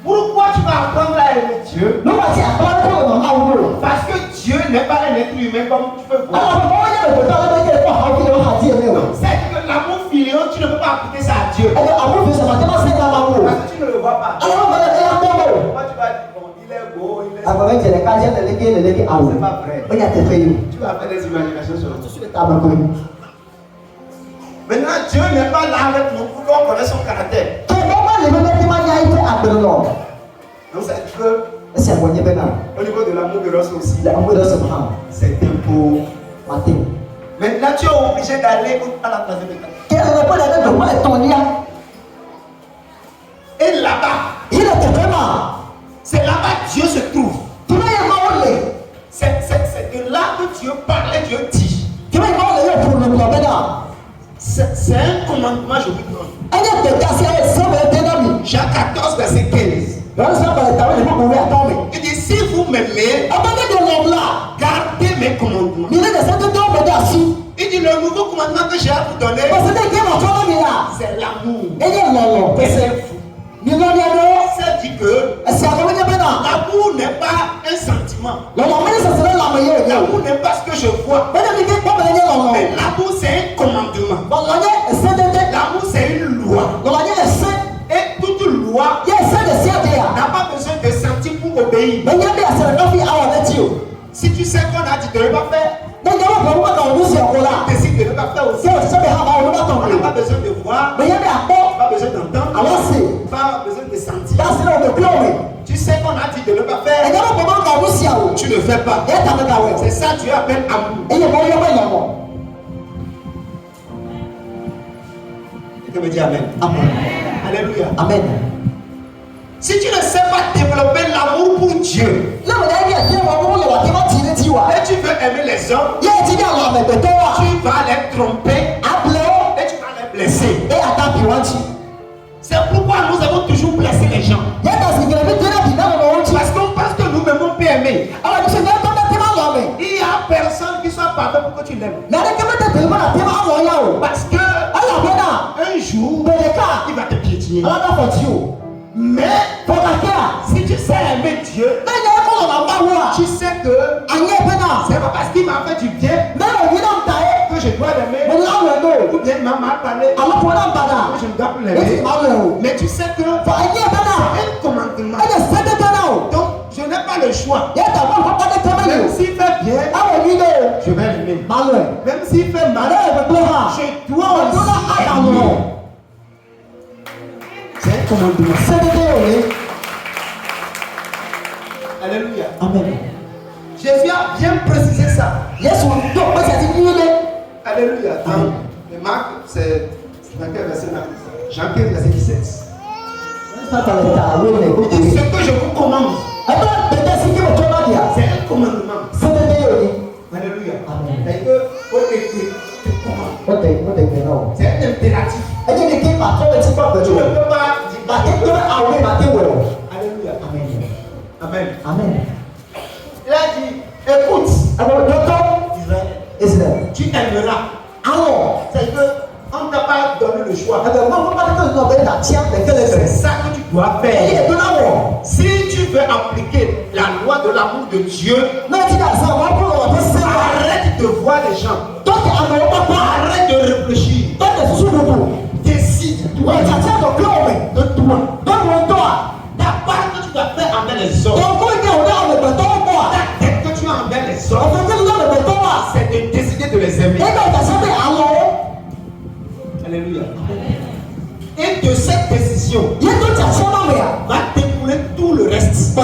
Pourquoi tu vas apprendre à aimer Dieu? Nous, on va dire, tout le monde. Parce que Dieu n'est pas un être humain comme tu peux voir. Alors, comment il y a le temps avec le monde, il va dire, mais C'est que l'amour filial, tu ne peux pas appliquer ça à Dieu. alors, amour, c'est ça, comment c'est l'amour? Parce que tu ne le vois pas. Alors, on va dire, Moi, tu vas dire, bon, il est beau, il est... agora a gente cá já lele awo C'est pas vrai. olha até feio Tu vas faire des imaginations sur le tu tá bagulho Maintenant, Dieu n'est pas là avec nous pour qu'on connaisse son caractère. que não vai levar nem mais aí foi abro Donc, ça dit que esse é bom de bena au niveau de l'amour de l'os aussi, da amor da subhan c'est un peu... mate Maintenant, tu es obligé d'aller à la place de quelqu'un. que ela pode dar do mais tonia Et là-bas, ele te pema c'est là-bas que Dieu se trouve. tu vai maole C'est de là que Dieu parle et Dieu dit. tu vai maole pour le bena C'est un commandement, je vous donne. ela te dá se é só vai ter nome Jean 14, verset 15. Nós vamos para o tamanho de uma mulher tome. Il dit, si vous m'aimer, gardez mes commandements. Il dit le nouveau commandement que j'ai à vous donner, c'est l'amour. Ça dit que l'amour n'est pas un sentiment. L'amour n'est pas ce que je vois. Mais l'amour c'est un commandement. L'amour c'est une loi. Et toute loi n'a pas besoin de sentir pour obéir. Si tu sais qu'on a dit de ne pas faire, tu décides de ne pas faire aussi. On n'a pas besoin de voir, pas besoin d'entendre, pas besoin de sentir. Tu sais qu'on a dit de ne pas faire, tu ne fais pas. C'est ça que Dieu appelle amour. Tu me dis amen. Alléluia. Amen. Si tu ne sais pas développer l'amour pour Dieu, et tu veux aimer les hommes, tu vas les tromper et tu vas les blesser. C'est pourquoi nous avons toujours blessé les gens. Parce qu'on pense que nous m'aimons pas aimer. Il n'y a personne qui soit parfait pour que tu l'aimes. Parce que un jour, il va te piétiner. Mais si tu sais aimer Dieu, tu sais que c'est pas parce qu'il m'a fait du bien que je dois l'aimer, ou bien il m'a mal parlé que je ne dois plus l'aimer. Mais tu sais que c'est un commandement. Donc je n'ai pas le choix. Même s'il fait bien, je vais l'aimer. Même s'il fait mal, je dois aussi aimer. C'est un commandement. Alléluia. Amen. Jésus a bien précisé ça. Alléluia. Dans Marc, c'est dans quel verset là? Jean 15, verset 17. Il dit ce que je vous commande. C'est un commandement. Alléluia. C'est que tu commandes. C'est un impératif. Tu ne peux pas dire. Alléluia. Amen. Amen. Il a dit, écoute, Israël, tu aimeras. C'est que on ne t'a pas donné le choix. C'est ça que tu dois faire. Si tu veux appliquer la loi de l'amour de Dieu, arrête de voir les gens. Arrête de réfléchir. Décide toi de toi. Ta part que tu dois faire envers les hommes. Ta tête que tu as envers les hommes, c'est de décider de les aimer. Alléluia. Et de cette décision va découler tout le reste.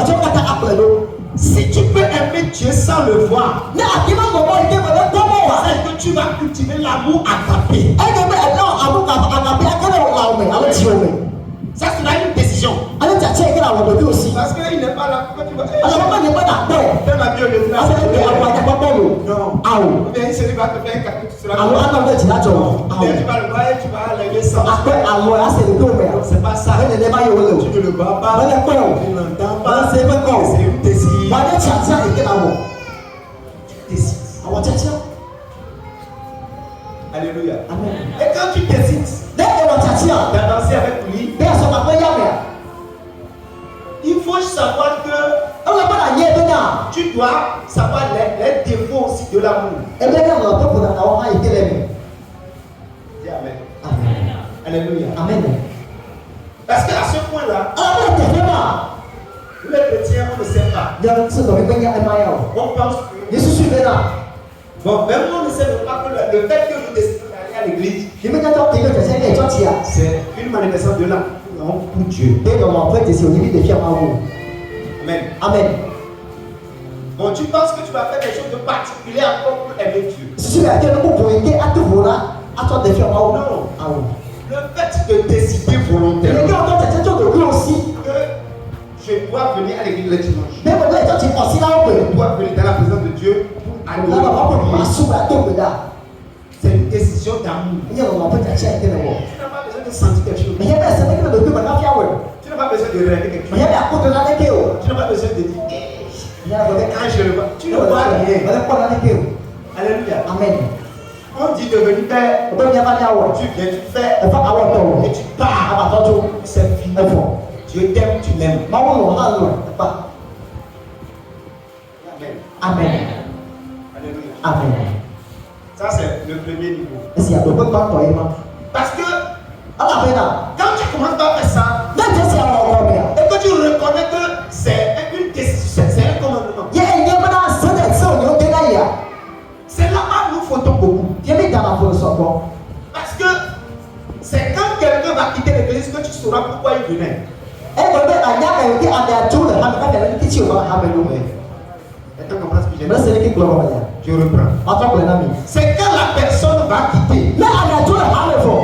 Si tu peux aimer Dieu sans le voir, c'est que tu vas cultiver l'amour agapé. Ça sera une décision. Parce qu'il n'est pas là. Pourquoi tu vas faire ma vie au lieu de non. Ou bien celui va te faire un cadeau, tu seras bien, tu vas le voir et tu vas lever sans. C'est pas ça. Tu ne le vois pas. Tu ne l'entends pas. C'est une décision. Tu décides. Alléluia. Et quand tu décides d'avancer avec lui, il faut savoir que tu dois savoir les défauts aussi de l'amour. Dis amen. Alléluia. Amen. Parce qu'à ce point-là, nous les chrétiens, on ne sait pas. On pense que bon, même on ne sait pas que le fait que nous décidons d'aller à l'église, c'est une manifestation de l'amour pour Dieu. Amen. Bon, tu penses que tu vas faire quelque chose de particulier encore pour aimer Dieu. Non. Le fait de décider volontairement que je dois venir à l'église le dimanche. Je dois venir dans la présence de Dieu pour adorer. C'est une décision d'amour. Tu n'as pas besoin de sentir quelque chose. Tu n'as pas besoin de rêver quelque chose. Tu n'as pas besoin de dire Quand je le vois, tu ne vois rien. Alléluia. Amen. On dit de venir faire. Ọdọ ní ẹ bá ní awọ. Tu viens, tu fais. Ẹ fọ awọ tọ o. Et tu pars. Abatọjú. C'est fini. Ẹ fọ. Dieu t'aime, tu l'aimes. Máa wọ lọ náà lọ. Ẹ pa. Amen. Amen. Alléluia. Amen. Ça, c'est le premier niveau. Ẹ sì àgbẹ̀ pé pàtó yìí ma. Parce que Alábẹ́ náà. quand tu commences par faire ça, Lẹ́yìn tí a lọ ọkọ mi à. et que tu reconnais que c'est une décision, c'est un commandement. Yẹ ẹ̀yẹ́ bá náà sọ́dẹ̀ tí ò ní ó dé náà yà. C'est là où nous fautons beaucoup. Yẹ mi dàgbà fún sọ̀gbọ́. Parce que c'est quand quelqu'un va quitter l'église que tu sauras pourquoi il venait. Ẹ gbọ́dọ̀ ànyá ẹ̀yọ́ kí àmì àjò rẹ̀ hàmì káfíà lẹ́nu kí tí o bá hàmì ló wẹ̀. Est-ce que tu comprends ce que j'ai Mẹ́sẹ̀ ní kí gbọ́dọ̀ wọ̀ yà. Je reprends. Màtọ́ kùlẹ̀ náà mi. C'est quand la personne va quitter Lẹ́ àmì àjò rẹ̀ hàmì fọ̀.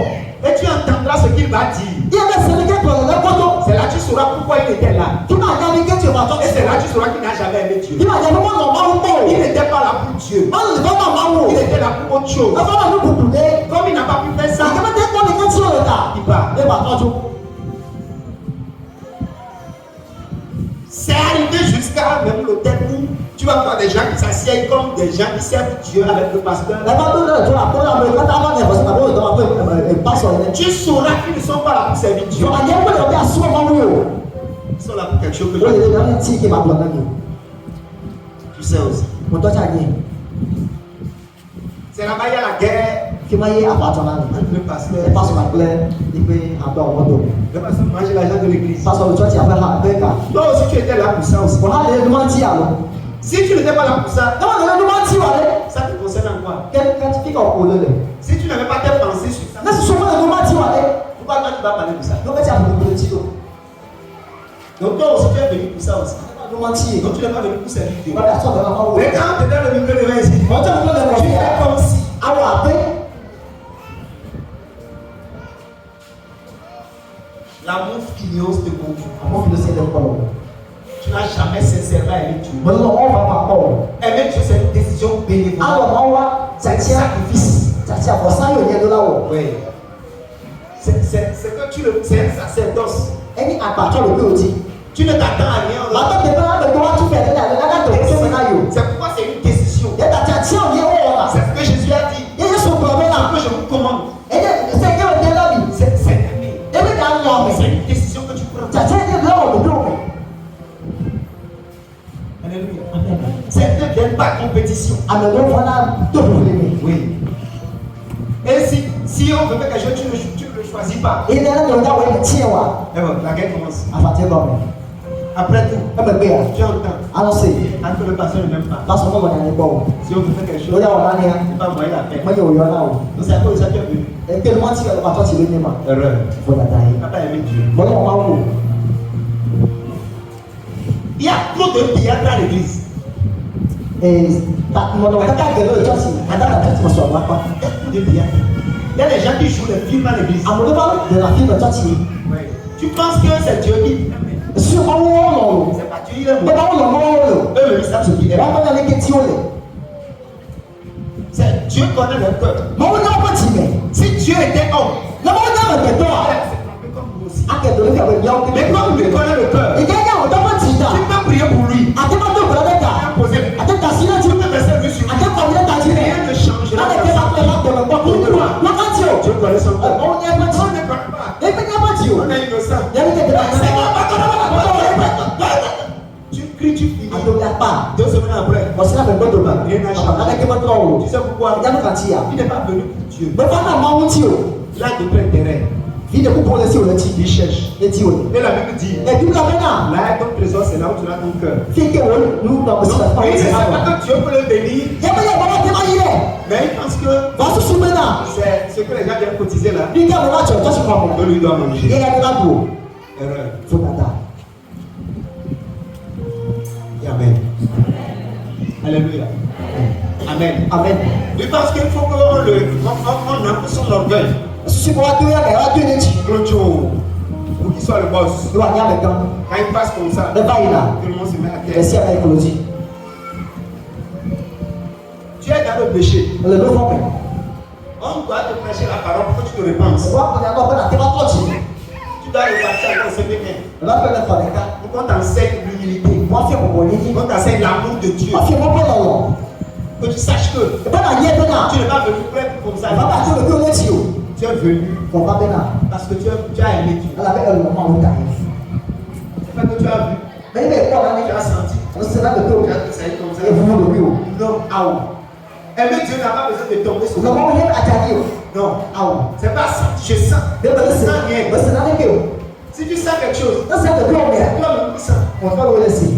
et tu entendras ce qu'il va dire. Yẹ mẹ́sẹ̀ ní kí gbọ́dọ̀ lẹ́kọ́tọ̀. C'est là que tu sauras pourquoi il était là. Kí máa yá mi kí tí o bá tọ́. Et c'est là que tu sauras qu'il n'a jamais aimé Dieu. Kí máa yá mi wọ́n lọ máa ń bọ̀. Il n'était pas là pour Dieu. Wọ́n lè fọ́ máa wò. Il était là pour autre chose. Ẹ fọ́ máa ní kùkù dé. Comme il n'a pas pu faire ça, Ìjọba tẹ́ kọ́ mi kí tí o lè ta. il part. Ẹ bá tọ́jú. C'est arrivé jusqu'à même le thème où tu vas voir des gens qui s'assiedent comme des gens qui servent Dieu avec le pasteur. Ẹ bá tó lọ tó àpò náà lọ ìgbà tá a bá ní ẹ̀fọ́ sí àbúrò ìjọba pé pásọ̀ yẹn. Tu sauras qu'ils ne sont pas là pour servir Dieu. Ìjọba yẹn gbọ́dọ̀ bí asúnmọ́ máa wí o. Ils sont là pour quelque chose que Ó lè je... lè lọ́ní tí kì í máa bọ̀ náà ni. Tu sais aussi. Mo tọ́jú àyè. C'est là-bas, il y a la guerre. Kí máa yé àpàtọ̀ náà ni. Le pasteur. Ẹ pásọ̀ máa gbẹ́ ipe àdó àwọn ọdọ. Le pasteur mange l'argent de l'église. Pásọ̀ lè tọ́jú àbẹ́ ha bẹ́ẹ̀ kà. Toi aussi, tu étais là pour ça aussi. Wọ́n á lè lọ́mọ́ tí a lọ. Si tu n'étais pas là pour ça, Ẹ wọ́n lè lọ́mọ́ tí wà lẹ́. ça te concerne en quoi? Kẹ́kẹ́ kíkọ̀ òkú lé lẹ̀. Si tu n'avais pas tes pensées sur ça, Lẹ́sìn sọ́kọ́ lè lọ́mọ́ tí wà lẹ́. pourquoi toi tu vas parler de ça? Lọ́mọ́ tí a fò lè tí o. Donc toi aussi, tu es venu pour ça aussi. Lọ́mọ́ tí yé. Donc tu n'es pas venu pour servir Dieu. Wọ́n dà sọ̀rọ̀ náà máa wò. Mais quand tu es dans le micro de ici, Wọ́n tẹ̀ fún lẹ́nu tu fais comme si. àwọn àgbẹ̀. L'amour filios te conduit. Àwọn fi lè ṣe ẹ̀dẹ̀ pọ̀lọ̀. Tu n'as jamais sincèrement aimé Dieu. Mo lọ wọ́n bá pọ̀. Aimer Dieu, c'est une décision bénévole. Alọ̀ máa wá C'est un tàtí sacrifice. àbọ̀sán yóò yẹ lọ́la wọ̀. Oui. C'est que tu le. C'est un sacerdoce. Ẹni àgbàtọ̀ lè bí o ti. Tu ne t'attends à rien. Bàtọ̀ tẹ̀ bá bẹ̀ tó wá tún fẹ̀ nílẹ̀ àgbẹ̀ kájọ̀ tó fẹ́ náà yò. C'est pourquoi c'est une décision. Yẹ tàtí àti àwọn yẹ wọ̀ ọ̀la. C'est ce que Jésus a dit. Yẹ yẹ sọ̀kọ̀ ọ̀bẹ náà. Que je vous commande. Ẹyẹ sẹ́kẹ̀ òde lọ́bì. C'est aimer. Ebi kà ń lọ C'est ọ̀mẹ̀. une décision que tu prends. Tàtí ẹ̀dẹ̀ lọ́wọ́ mi dùn mí. Alléluia. C'est ne viennent pas compétition. Àmì ló fọ́ náà tó fún mi. Oui. Et si on veut faire quelque chose, tu ne le choisis pas. Ilé ẹni ló dáwọ́ ẹni tí ẹ wà. Et bon, la guerre commence. Àfàtì lọ mi. Après tout, Ẹ bẹ̀ gbé ya. tu entends. Àlọ́ sè. Quand le pasteur ne m'aime pas. Lásán mọ̀ wọ̀nyí ẹni gbọ́ o. Si on veut faire quelque chose, Lórí àwọn ọ̀la ni ya. c'est pas moyen la paix. Mọ̀ yẹ òyọ́ náà o. Donc c'est à cause de ça que tu es venu. Ẹgbẹ́ ni wọ́n ti yọ pàtó ti lé ní ma. Erreur. Fún dada Tu yìí. n'as pas aimé Dieu. Bọ́lá wọn máa wò. Il y a trop de théâtre à l'église. Mọ̀nà kàkà gẹ̀lẹ́ ìjọsìn. Àdàlà tó ti mọ̀ sọ̀rọ̀ lápá. Il y a trop de théâtre. Il y a des gens qui jouent les films à l'église. Àmọ̀dé bá lè nà fíìmù ìjọsìn yìí. Ouais. Tu penses que c'est Dieu qui t'aime. Sí ọwọ́ wọn lọ o. C'est pas Dieu, il est Bẹ́ẹ̀ bon. bá wọn lọ mọ́ wọn lò. Eux, ils savent ce qu'il est. Wọ́n bá yà ní kétí ó lè. C'est Dieu connaît le cœur. Mọ̀ wọ́n náà wọ́n ti mẹ̀. Si Dieu était homme, Lọ́wọ́ wọn náà bẹ̀ tọ́ a. c'est un peu comme vous aussi. Akẹ́dọ̀ ní kàwé ìyá òkè. Mais comme il connaît le cœur, Ìjẹ́ ìyá àwọn tọ́wọ́ ti dà. tu peux prier pour lui. Àtẹ́kọ̀ọ́ tó gbọ́dọ̀ bẹ́ẹ̀ dà. Imposer. Àtẹ́kọ̀ọ́ sí náà ti Tu peux verser lui sur lui. Àtẹ́kọ̀ọ́ mi náà ti rẹ̀. Rien ne changera. Láti ẹgbẹ́ bá tẹ̀lé àtẹ̀lẹ̀ gbọ́ tó dúró. Wákàtí o. Dieu connaît son cœur. Ọ̀hún ní ẹgbẹ́ tí. On ne connaît pas. Ẹgbẹ́ ní ẹgbẹ́ tí o. On est innocent. Yẹ́nì tètè bá yẹn. Tu cries, tu finis. Àtòlẹ̀ apá. 2 semaines après, Bọ̀sí náà fẹ́ gbọ́dọ̀ bá. rien n'a changé. Àtàkẹ́ bọ́ tọ́ o. Tu sais pourquoi? Yẹ́nì kan ti yà. Il n'est pas venu pour Dieu. Bẹ́ẹ̀ náà máa ń tí o. Il a d'autres intérêts. Fi de kúkú lé sí o létí. Il cherche. Létí o lè. Et la Bible dit, Ẹ̀bí bí abẹ́ náà. là, ton trésor, c'est là où tu as ton cœur. Fi ké wo lù náà bọ̀ sí Donc, ẹ̀ il ne sait pas que Dieu peut le bénir, Yẹ́n bẹ́ẹ̀ bọ́ bá tẹ́ máa yí rẹ̀. mais il pense que Wàá súnmọ́ bẹ́ẹ̀ náà. c'est ce que les gens viennent cotiser là, Bí kí àwọn láti ọ̀tọ́ sí kan mọ̀. que lui doit manger. Yẹ́n yẹ́n bá bò. Erreur. Fún dada. Et Amen. Alléluia. Amen. Amen. Oui, parce qu'il faut qu'on on a son orgueil. Sísè wá tó yẹ kẹ́ wá tó yẹ ti. L'autre jour, pour qu'il soit le boss, Ló wà ní abẹ́ gan. quand il passe comme ça, Ẹ báyìí là. tout le monde se met à terre. Ẹ̀sí ẹ̀ka ìkòlòjì. Tu es dans le péché. Ọ̀lẹ́ ló fọ́ pẹ̀. On doit te prêcher la parole pour que tu te répandes. Wọ́n kò ní àgbọ̀ bẹ́ẹ̀ náà tí wọ́n tọ̀ jì. Tu dois repartir avec ce bien. Ọ̀lá fẹ́ lẹ́kọ̀ọ́ nìkan. Pour qu'on t'enseigne l'humilité. Moi, fais mon bonnet. Donc, c'est l'amour de Dieu. Moi, fais mon bonnet. Que tu saches que Et pas la nière, tu n'es pas venu prêtre comme ça. elle va partir le plus haut. Tu es venu On va bien. parce que tu as aimé Dieu. Elle avait un moment où t'arrives. C'est pas que tu as vu, Mais il est quoi là? tu as senti. C'est là le plus haut. Tu as essayé comme ça. Et vous le plus haut. Non, ah ouais. Aimer Dieu n'a pas besoin de tomber sur Nous toi. avons rien à dire. Non, Ah ouais. c'est pas ça. Je sens. Mais Je c'est sens rien. là le plus haut. Si tu sens quelque chose, Ça, c'est le plus haut. c'est toi-même qui sens. On va le laisser.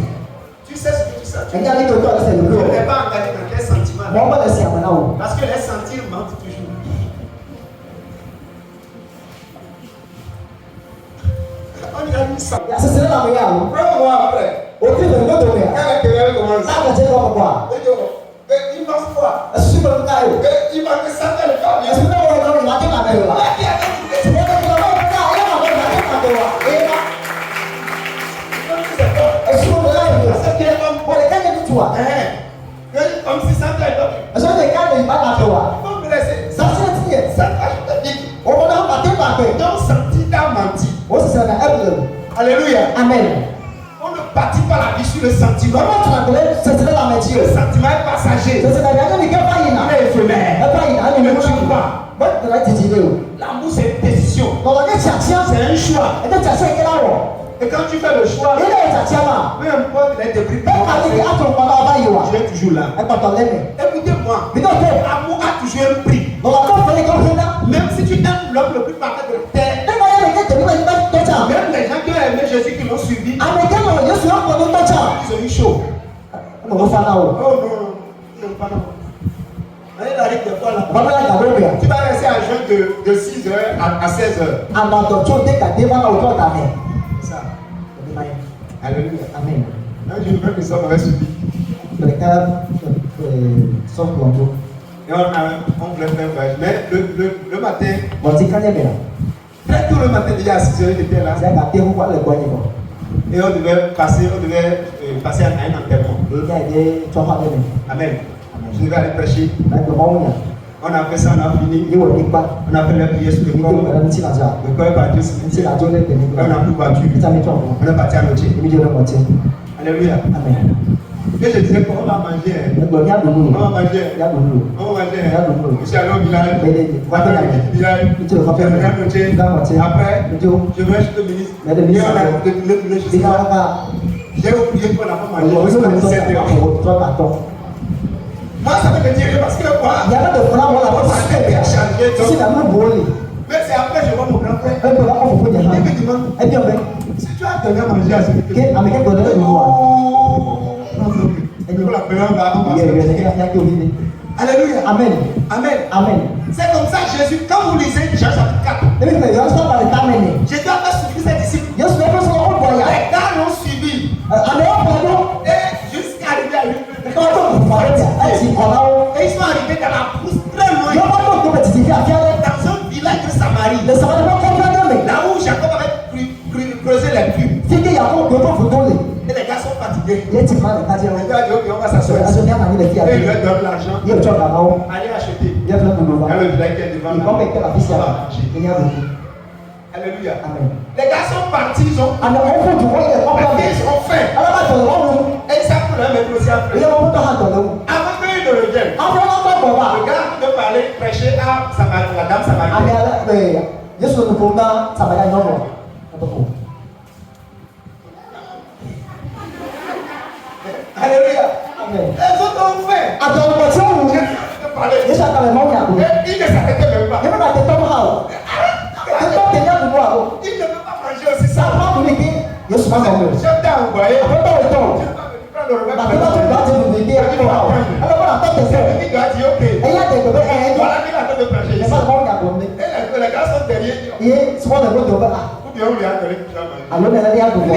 Tu sais ce que tu sens. Tu Regardez que toi, c'est le plus haut. n'es pas engagé dans quel sentiment. Moi, on va laisser à maintenant. Parce que les sentir mentent toujours. On y a mis ça. C'est cela la meilleure. Prends-moi après. Au prix de l'autre meilleur. Quand l'intérieur commence. Ça, c'est quoi? Il pense quoi? Je suis pas le cas. Il va te sentir le corps. Je suis pas le cas. Il va te faire la Comme si ça t'aide. Je suis le cas de l'Ibadan. Il faut me laisser. Ça, c'est le Ça va, je te dis. on va battre par terre. Ton senti t'a menti. Oh, c'est ça, Alléluia. Amen. On ne bâtit pas la vie sur le sentiment. Comment tu l'appelles? C'est cela la métier. Le sentiment est passager. C'est ça, il y a pas Il est éphémère. il Ne tue pas. L'amour, c'est une décision. C'est un choix. Et quand tu fais le choix, peu importe les débris, tu es toujours là. Écoutez-moi, l'amour a toujours un prix. Même si tu aimes l'homme le plus parfait de la terre, même les gens qui ont aimé Jésus, qui l'ont suivi, ils ont eu chaud. Oh non, non, pas non. Allez, arrive des fois là. Tu vas rester à jeûne de 6h à 16h. C'est ça. Alléluia. Amen. Un jour, même les hommes avaient suivi. Et on voulait faire un voyage. Mais le matin, très tôt le matin, déjà à 6h, il était là. Et on devait passer à un enterrement. Amen. Je devais aller prêcher. On a fait ça, on a fini. On a fait la prière sur le corps. Le corps est parti au cimetière. On n'a plus voiture. On est parti à l'hôtel. Alléluia. Et je disais qu'on va manger. On va manger. On va manger. Je suis allé au village. Je suis allé au village. Après, je vais chez le ministre. Et on a le chemin. J'ai oublié qu'on n'a pas mangé jusqu'à 17h. Moi, ça veut me dire parce que moi, ça a bien changé. Mais c'est après que je vois mon grand frère. Il me demande si tu as donné à manger à celui qui est. Alléluia. Amen. Amen. Amen. C'est comme ça Jésus, quand vous lisez Jean chapitre 4, Jésus a fait suivre ses disciples. Les gars l'ont suivi. Et jusqu'à arriver à une et ils sont arrivés dans la brousse très loin. Dans un village de Samarie. Là où Jacob avait creusé les puits. Et les gars sont fatigués. Les gars disent ok, on va s'asseoir. Et ils leur donnent l'argent. Allez acheter. Il y a le village qui est devant là. Alléluia. Les gars sont partis, ils ont fait. Et ils savent que leur mettre aussi après. Avant qu'ils ne reviennent, le gars de parler, prêcher à la dame Samaritaine. Alléluia. Les autres ont fait. De parler. Et ils ne s'arrêtaient même pas. Ils ne peuvent pas manger aussi ça. Je t'ai envoyé. Il doit dire ok. Voilà qu'il a fait de prêcher ici. Et les gars sont derrière. Ou bien on lui a donné qu'il a mangé.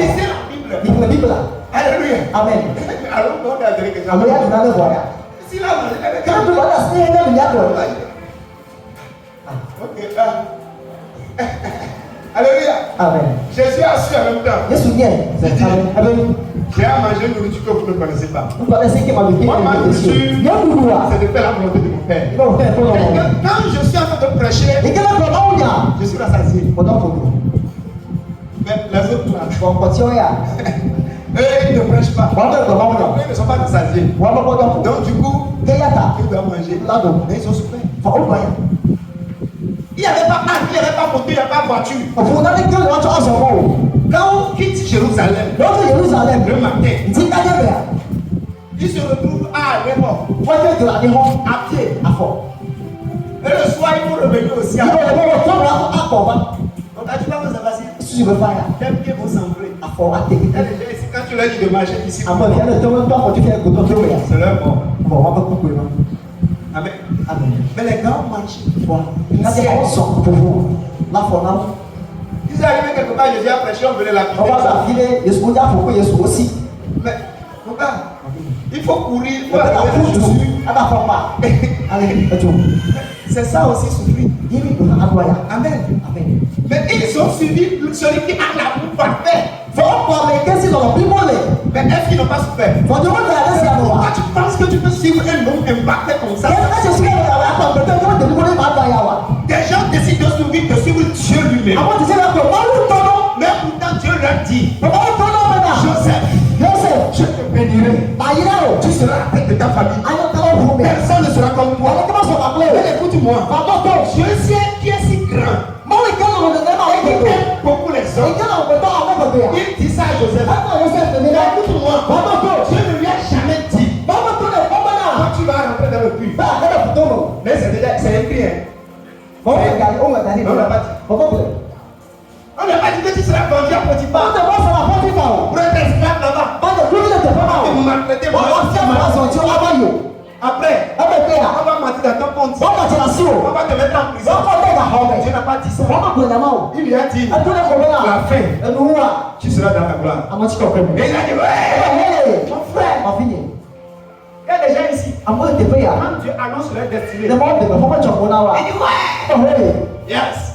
Lisez la Bible. Alléluia. Amen. Alors on lui a donné qu'il a mangé. S'il a mangé, ok. Alléluia. Amen. Jésus a su en même temps. Yesu vient. J'ai à manger une nourriture que vous ne connaissez pas. Vous connaissez qui m'a dit Moi, ma nourriture, c'est de faire la volonté de mon Père. Quand je suis en train de prêcher, je suis rassasié. Mais les autres là, Et ils ne prêchent pas. Wanda de Mama. Ils ne sont pas rassasiés. Wanda Bodo. Donc du coup, Kayata. ils doivent manger. Lado. Mais ils ont souffert. Fa Obaya. Il n'y avait pas âne, il n'y avait pas moto, il n'y avait pas voiture. Pour donner que le retour à son mot. Quand on quitte Jérusalem, Donc Jérusalem. le matin, Dit Kadebea. ils se retrouvent à l'aéroport, Voiture de la Nihon. à pied. À fort. Et le soir, il faut revenir aussi Il à faut pied. le retour à Koba. Donc, quand tu vas vous passer, Si je veux faire. j'aime bien vous sembler. À fort, à Il y a Téké. des gens ici, quand tu leur dis de marcher ici, À moi, viens de te mettre toi quand tu fais un couteau de Wea. c'est leur mort. Bon, on va pas couper. Amen. Amen. Mais les grands marchent. Voilà. Quand il y a un son pour vous. Là, faut là. Ils sont arrivés quelque part, Jésus a prêché, on venait la On va s'affiler. Il se dit à pourquoi il est aussi. Mais, regarde, il faut courir, il Il faut va la arriver foutre là-dessus. dessus. À la format. Allez, et tout. C'est ça aussi souffrir. Il est à Goya. Amen. Amen. Mais ils ont suivi celui qui a la boue parfaite. Faut pas les caisses dans le pimolé. Mais est-ce qu'ils n'ont pas souffert? Faut demander à l'aise à Quand moi. tu penses que tu peux suivre un homme impacté comme ça, Qu'est-ce que c'est que peut-être que vous devez pas Goya. des gens décident de suivre Dieu lui-même. Avant de dire que Maou Mais pourtant Dieu leur dit, Tono maintenant. Joseph, Joseph. je te bénirai. Bayinao. Tu seras la tête de ta famille. Ayo kalo fumi. Personne ne sera comme toi. Comment ça va Mais appeler? écoute-moi, Pardon. Dieu sait qui est si grand Moi, il gagne le débat et qui avec toi. aime beaucoup les Il hommes. gagne le débat avec toi. Il dit ça à Joseph. Attends, Joseph, le Mais débat. écoute-moi, Pardon. Dieu ne lui a jamais dit, Maman, tu n'es pas malade. quand tu vas rentrer dans le puits. Bah, regarde pour toi. Mais c'est écrit, hein. On va regarder, on va regarder. On l'a pas dit. On va regarder. On n'a pas dit que tu seras vendu à On Potiphar te voit sur la porte du bas. pour être esclave là-bas. Pas de tout, il n'était pas Et vous mal. maltraitez On va faire la sortie, on va voir. Après, On va faire. on va mentir dans ton compte. On va faire la On sio. va te mettre en On prison. va faire la home. Dieu n'a pas dit ça. On va prendre la main. Il lui a dit, Et tous les problèmes la là. fin, Et nous, là. tu seras dans la gloire. À moi, tu comprends. Et il a dit, ouais, mon frère, On finit. il y a des gens ici. À moi, tu peux y aller. Quand Dieu annonce leur destinée, Le monde, il faut pas te prendre là. il dit, ouais, Oh, oui. yes,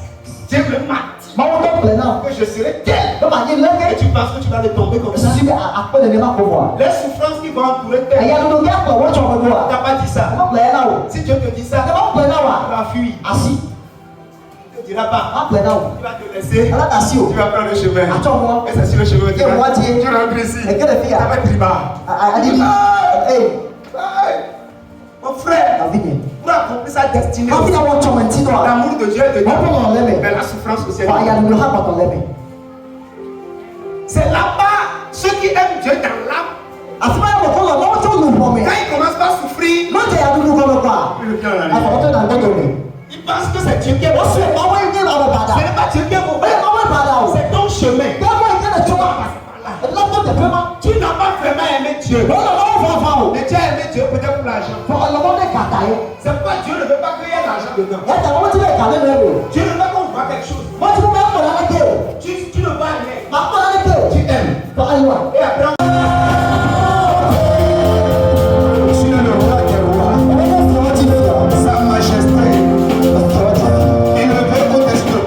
Dieu me m'a dit Maman, on te prend là. que je serai tel. Comme on dit, le Et gars. tu penses que tu vas le tomber comme Je ça. suis après le débat pour voir. Les souffrances qui vont entourer Et il y tes a le gars pour voir, tu vas tu voir. n'as pas dit ça. On va prendre là. Si Dieu te dit ça, On va prendre tu là. vas fuir. Assis. Il ne te dira pas. On va prendre là. Il va te laisser. On va t'assis. Tu vas prendre le chemin. Attends, moi. Et c'est sur le chemin que tu Et moi, vas. Dieu. Tu rentres ici. Et quelle fille, Ça va être tribal. Elle dit, hey, Hey, mon frère, la vie. pour accomplir sa destinée, Quand il y a un chum, un petit noir. l'amour de Dieu est de On peut l'enlever. mais la souffrance aussi est Il y a de le rap à t'enlever. C'est là-bas, ceux qui aiment Dieu dans l'âme, À ce moment-là, on va voir tout nous promet. quand ils commencent par souffrir, Non, tu as nous comme quoi. ils le viennent en À arrière. fond, dans le donné. Ils pensent que c'est Dieu qui est On se mauvais. fait envoyer une dans le Ce bada. n'est pas Dieu qui est Mais mauvais. comment pas là? C'est ton chemin. Comment il y a le chum? Là, on te fait mal. Tu n'as pas vraiment aimé Dieu. On a pas enfant. Mais tu as aimé Dieu peut-être pour l'argent. Pour le monde est cataillé. C'est pas Dieu ne veut pas qu'il y ait l'argent dedans. Il y a des moments où tu vas caler même. Dieu ne veut qu'on voit quelque chose. Moi, tu peux même pas l'arrêter. Tu ne vois rien. Ma pas l'arrêter. Tu aimes. Pas aller loin. Et après, je suis le roi des rois. Sa majesté. Il ne veut contester tout.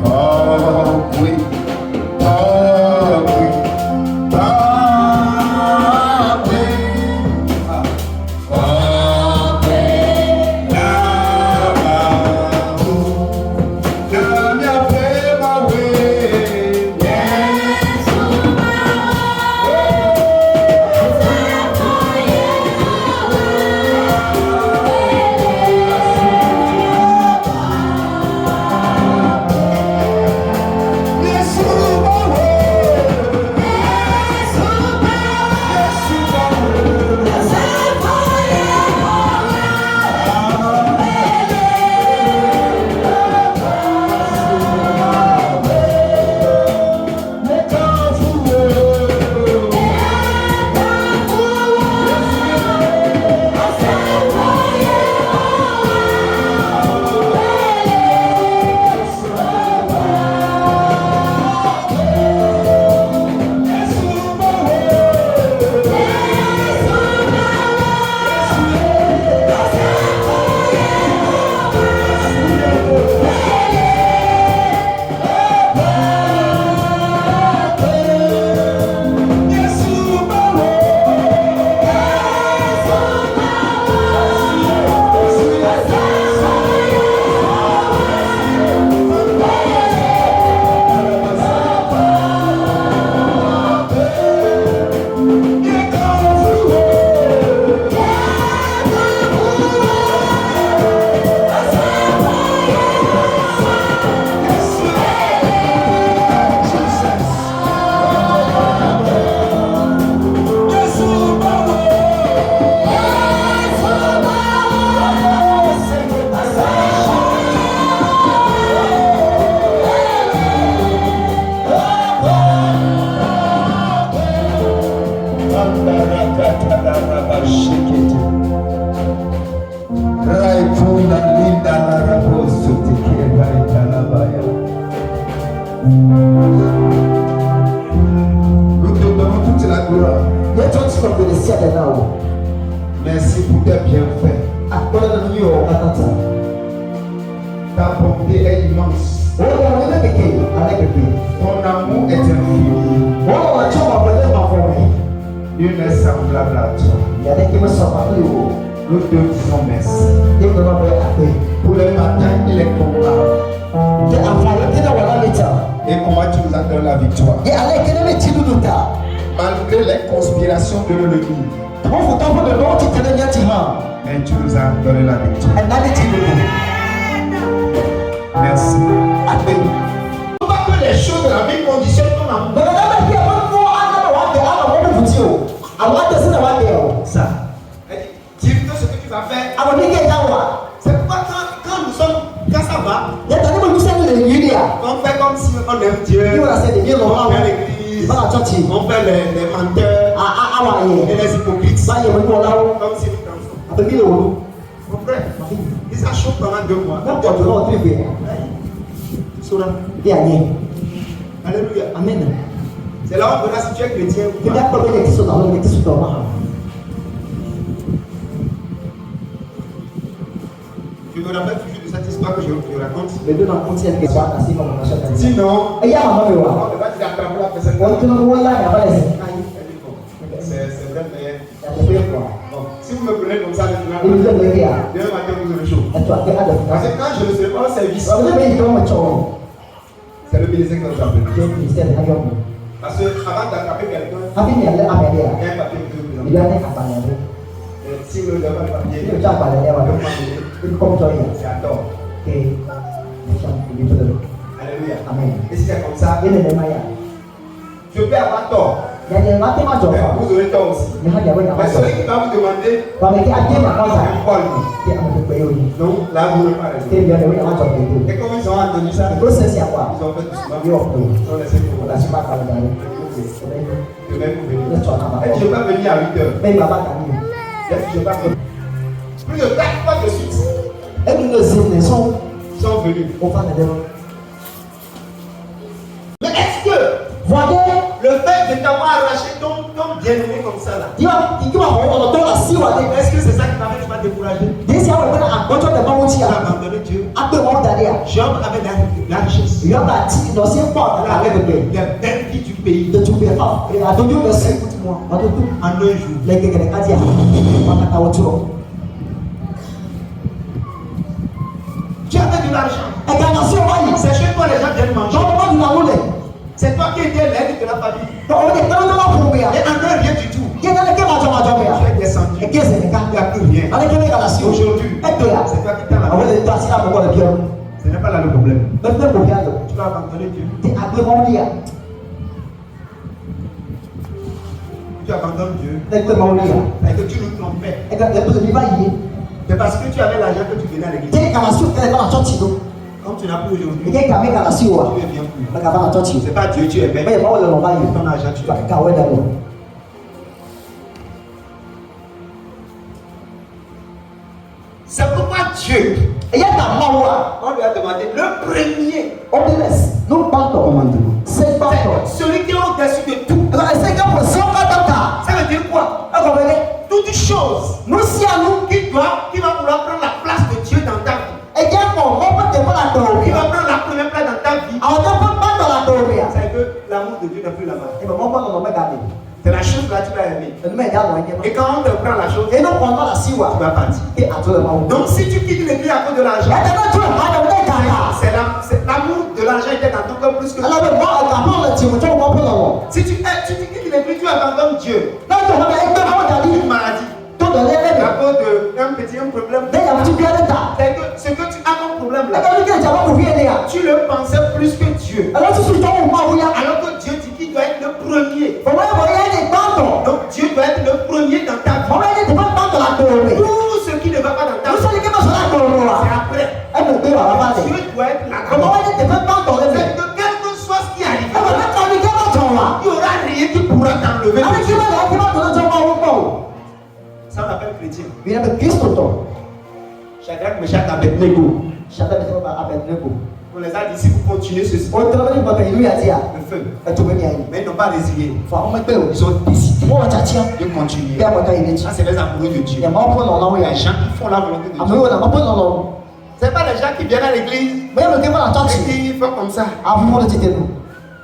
Oh oui, oh oui, oh oui. bonté est immense. Oh, il y a un bébé qui est avec le bébé. Ton amour est infini. Oh, on a toujours ma voisine m'a formé. Nul n'est semblable à toi. Il y a des qui me sont pas plus haut. Nous te disons merci. Ils me l'ont appris. Pour le matin, il est comparable. J'ai envoyé qui dans la méta. Et comment tu nous as donné la victoire. Et allez, quel est le petit douta? Malgré les conspirations de l'ennemi. Comment vous t'en de l'autre qui te donne un tirant? Mais tu nous as donné la victoire. Elle n'a dit Merci. Amen. Pas que les choses de la vie conditionnent ton amour. Mais la vie est bonne pour ça. Dis plutôt ce que tu vas faire. C'est pourquoi quand nous sommes, quand ça va, on fait comme si on aime Dieu. On vient à l'église. On fait les menteurs et les hypocrites. Comme si nous dansons. Mon frère, il s'achète pendant 2 mois. Alléluia. Amen. C'est là où on verra si tu es chrétien ou pas. Je me rappelle toujours de cette histoire que je raconte. Sinon, on va te attraper la personne. C'est vrai, mais bon, si vous me prenez comme ça maintenant, demain matin vous aurez chaud. Parce que quand je ne serai pas au service, c'est le ministère que nous appelons. Parce que avant d'attraper quelqu'un, il y a un papier que vous présentez. Si vous n'avez pas le papier, c'est à tort. Alléluia. Et si c'est comme ça, je peux avoir tort. Mais vous aurez tort aussi. Mais celui qui va vous demander, c'est Paul. Non, là vous n'aurez pas raison. Et comme ils ont entendu ça, ils ont fait doucement. Ils ont laissé pour vous. Je vais vous venir. Et tu ne peux pas venir à 8 heures. Je ne pas venir. Plus de 4 fois de suite. Ils sont venus. Mais est-ce que le fait de t'avoir arraché ton bien-aimé comme ça là, est-ce que c'est ça qui t'a fait tu vas décourager? Tu as abandonné Dieu. Job avait la richesse. Il a vaincu du pays. Écoute-moi. En un jour. Tu avais de l'argent. C'est chez toi les gens viennent manger. C'est toi qui étais l'aide de la famille. Et en un rien du tout. Tu es descendu. Il n'y a plus rien. Aujourd'hui, c'est toi qui t'as la vie. Ce n'est pas là le problème. Tu vas abandonner Dieu. Tu abandonnes Dieu. Et que tu nous trompais. C'est parce que tu avais l'argent que tu venais à l'église. Comme tu n'as plus aujourd'hui, tu ne viens plus. C'est pas Dieu, tu es bête. Ton argent, tu es. C'est pourquoi Dieu, on lui a demandé le premier commandement. Celui qui est au-dessus de tout. Ça veut dire quoi? Toute chose qui va vouloir prendre la place de Dieu dans ta vie. Qui va prendre la première place dans ta vie. C'est que l'amour de Dieu n'est plus là-bas. C'est la chose là que tu vas aimer. Et quand on te prend la chose, tu vas partir. Donc si tu quittes l'église à cause de l'argent, c'est l'amour de l'argent était dans ton cœur plus que si tu quittes l'église, tu abandonnes Dieu. Une maladie. À cause d'un petit problème. C'est que ce que tu as comme problème là, tu le pensais plus que Dieu. Alors que Dieu dit qu'il doit être le premier. Donc Dieu doit être le premier dans ta vie. Tout ce qui ne va pas dans ta vie, c'est après. Dieu doit être là. C'est que quel que soit ce qui arrive, il n'y aura rien qui pourra t'enlever. Ça on appelle chrétien. Shadrach, Meshach, Abednego. On les a dit si vous continuez ceci, le feu. Mais ils n'ont pas résilié. Ils ont décidé de continuer. Ça c'est les amoureux de Dieu. Les gens qui font la volonté de Dieu. C'est pas les gens qui viennent à l'église Mais il me la church. et qui font comme ça. Avant de te dire.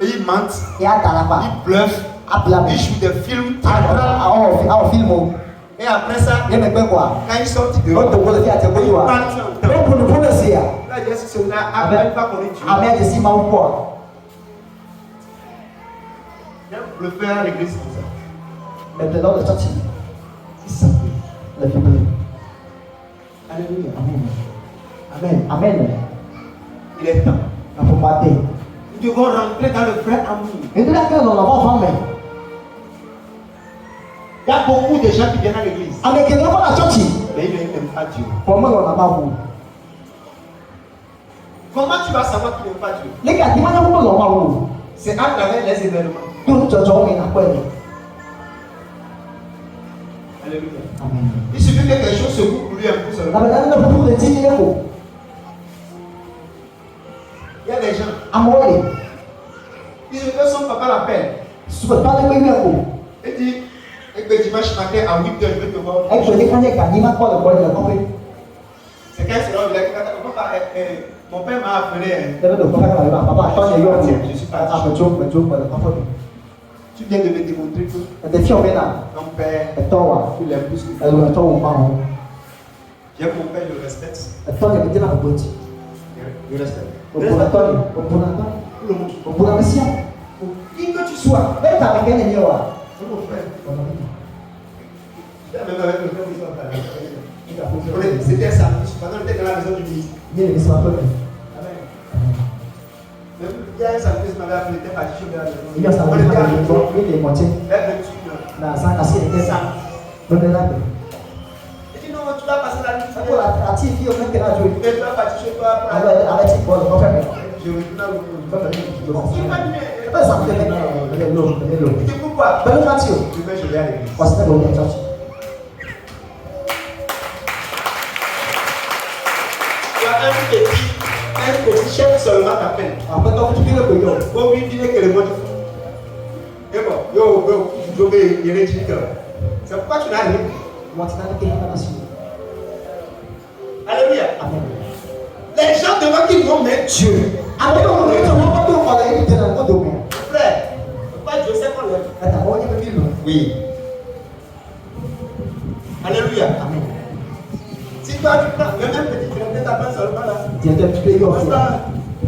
Et ils mentent, Et à Talapa. ils bluffent, À blâmer. ils jouent des films. À film. Et après ça, Et me quoi quoi? quand ils sortent On dehors, te voit le faire te ils voir. parlent en temps. Donc pour nous c'est Là, Jésus, c'est là, après, il va connaître Dieu. Amen de si ma ou quoi? Il y a un bluffeur à l'église comme ça. Mais de l'autre church. Il s'appelle. La Bible. Alléluia. Amen. Amen. Il est temps. La faut mater. Nous devons rentrer dans le vrai amour. Et de là que l'on va faire. Il y a beaucoup de gens qui viennent à l'église, Avec les gens la church. mais ils n'aiment pas Dieu. Pour moi on n'a pas vous. Comment tu vas savoir qu'ils n'aiment pas Dieu? Les gars, dis-moi comment on va vous. C'est à travers les événements. Tout le monde est d'accord. Alléluia. Amen. Il suffit que quelque chose se coupe pour lui un coup La seulement. verdad no puedo decir algo. Il y a des gens, Amor, ils se que son papa l'appelle. super padre que algo. Il dit, et que dimanche matin à 8h, je vais te voir. Ai que quand il gagne ma quoi de la compre. C'est quand il sera au lac, mon père m'a appelé. Debe de faire la papa attends yo. Je suis parti. Ah, me joue pour la compre. Tu viens de me démontrer que De fio bena. ton père, E toa. tu l'aimes plus que E moi. lo toa ma. J'aime mon père, je le respecte. E toa que dina ko boti. Je le respecte. O pona toni, o pona toni. Tout le monde. O pona mesia. Qui que tu sois, Beta ka kene ni wa. c'est mon frère. Même avec le frère, ils sont en C'était un samedi, pendant que j'étais dans la maison du ministre. Ni le soit pas. Amen. Même il y a un samedi, je m'avais appelé, t'es parti chez la maison. Il y a ça On le était à monde Londres. ni le moitié. Vers 28h. Na sa kasi e kesa. Bebe la. Il dit non, tu vas passer la nuit. Ako la ti fi o que la jo. Et tu vas partir chez toi après. Avec ti bon ko fe. Je retourne à l'autre. Ko fe ni. Il m'a dit, Pas ça me fait l'eau. il dit pourquoi? Ben Mathieu, Je vais, je vais à l'église. parce que bon church. Tu as un petit chef seulement t'appelle. Après donc tu dis le coyon. Bon, lui dit que le mot. Et bon, yo, il est dit que. C'est pourquoi tu n'as rien. Moi tu n'as qu'une nation. Alléluia. Amen. Les gens devant qui vont mettre Dieu. Après on va pas tout parler de dans le domaine. Frère, pourquoi Dieu sait qu'on l'aime? Attends, on y va vivre. Oui. Alléluia. Amen. Si toi tu prends le même petit grain, t'appelles seulement là. Dieu te paye au fond.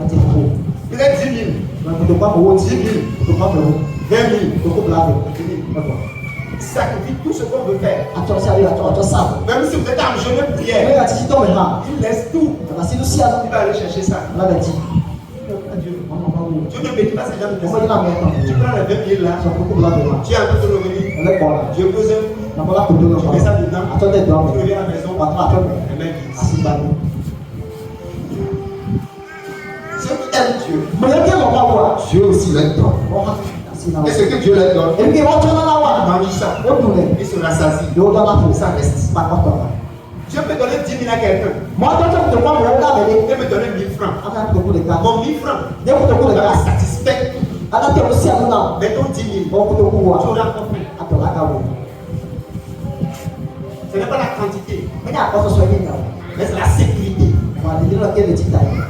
Ati fou. Il est 10 000, Mais pour pas pour 10 000, pour pas pour 20 000. pour blague. D'accord. Il sacrifie tout ce qu'on veut faire. Attends ça arrive attends ça. Même si vous êtes en jeûne de Mais prière, là tu tombe là. il laisse tout. On va si nous si à Il va aller chercher ça. on a dit. Dieu. On va pas où. Dieu ne bénit pas ces gens de On va y personnes. la mettre. Tu prends les 20 000 là, Ça beaucoup blague là. tu es en train de revenir. On est bon. Dieu pose un coup. On va la couper Tu mets ça dedans. Attendez Tu dedans. reviens à la maison. On va attendre. Les mains vides. Assis bas. Ceux qui aiment Dieu, Mais il y a pas voir. Dieu aussi l'aide. On va assis là. Est-ce que Dieu l'aide? Et puis on tourne là il wa. mange ça. On tourne. Il se rassasie. Yo dans la peau. Ça reste. Pas content. Dieu peut donner 10 000 à quelqu'un. Moi quand tu te vois mon gars Il mais peut me donner 1000 francs. on a beaucoup de cas. Mon 1000 francs, Dès que tu il de va me cas. satisfaire. Ala te aussi à nous. Mettons 10 000. On peut te Tu voir. auras compris. Attends là quand Ce n'est pas la quantité, mais il y a pas ce soir bien. mais c'est la sécurité. On va dire que le petit taille.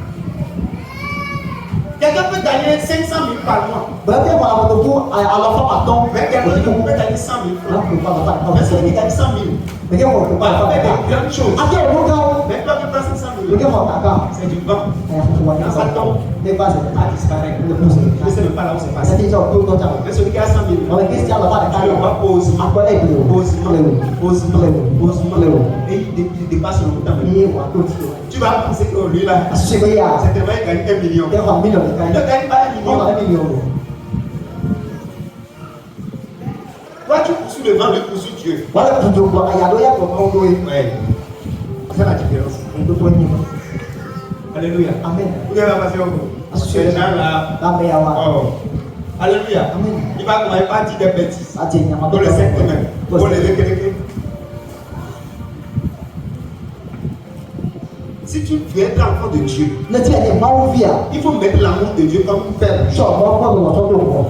Quelqu'un peut gagner 500 000 par mois. Ben que voilà votre vous à l'enfant attend. Mais quelqu'un peut gagner 100 000 Là francs. on peut pas Mais faire. celui qui gagne 100 000 Mais qu'on peut va pas faire faire. des grandes choses. Attends on va. Mais toi qui prends 500 Le 000, gars va d'accord. c'est du vent. Dans ça tombe. Des bases Ça disparaît. de pouce. Tu ne sais même pas là où c'est Ça passé. dit genre tout le temps. Mais celui qui a 100 000, On va qu'est-ce qu'il y a là-bas tu le vois posément. Après les bureaux. Posément. Et il dépasse le montant. Et on va tout. Tu vas penser que lui là, Parce que il y a c'est tellement il gagne 1 million. des millions de Il ne cas. gagne pas 1 On million. a 1 million. Toi, tu poursuis le vent, lui poursuit Dieu. Voilà pour tout quoi. Il y a d'autres pour nous. Ouais. C'est la différence. On doit tout nier. Alléluia. Amen. Vous avez passé au bout. Ces gens-là. La meilleure. Oh. Alléluia. Amen. Il va commencer par dire des bêtises. Ati nyama Pour les 5 semaines. Pour les récréer. Si tu veux être l'enfant de Dieu, Ne tiens des mains via. il faut mettre l'amour de Dieu comme père. Genre moi pas dans ton dos.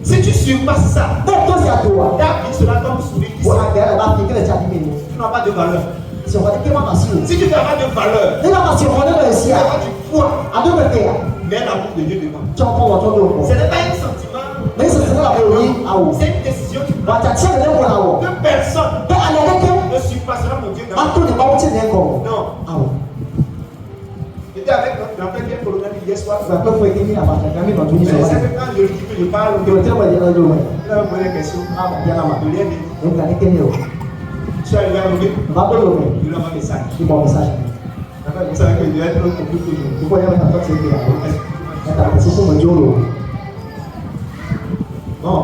Si tu surpasses ça, Donc toi c'est à toi. ta vie sera comme souris qui Pour sort. la guerre là, il y a des Tu n'as pas de valeur. Si tu tu n'as pas de valeur, tu n'as pas du poids, mets l'amour de Dieu devant. Ce n'est pas un sentiment, c'est une décision que personne ne surpassera mon Dieu dans ma vie. Non. J'étais avec notre grand-père qui est colonel hier soir. Mais c'est que quand je lui dis que je parle, il a posé la question. Je lui ai dit, je suis arrivé à Lomé, je lui ai envoyé un message. Vous savez que je dois être un peu plus que non,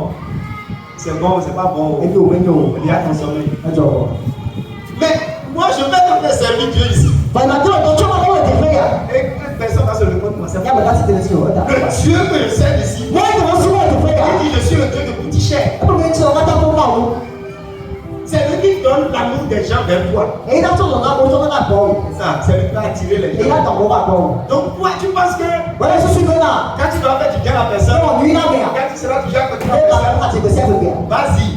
c'est bon, c'est pas bon. Il y a consommé. Mais moi, je vais te servir Dieu ici. Et personne va se répondre pour moi. Le Dieu que je sers ici, il dit je suis le Dieu de petit cher. C'est lui qui donne l'amour des gens vers toi. Ça, c'est lui qui va attirer les gens. Donc, toi, tu penses que quand tu dois faire du bien à la personne, quand tu seras du bien à côté de la personne, vas-y,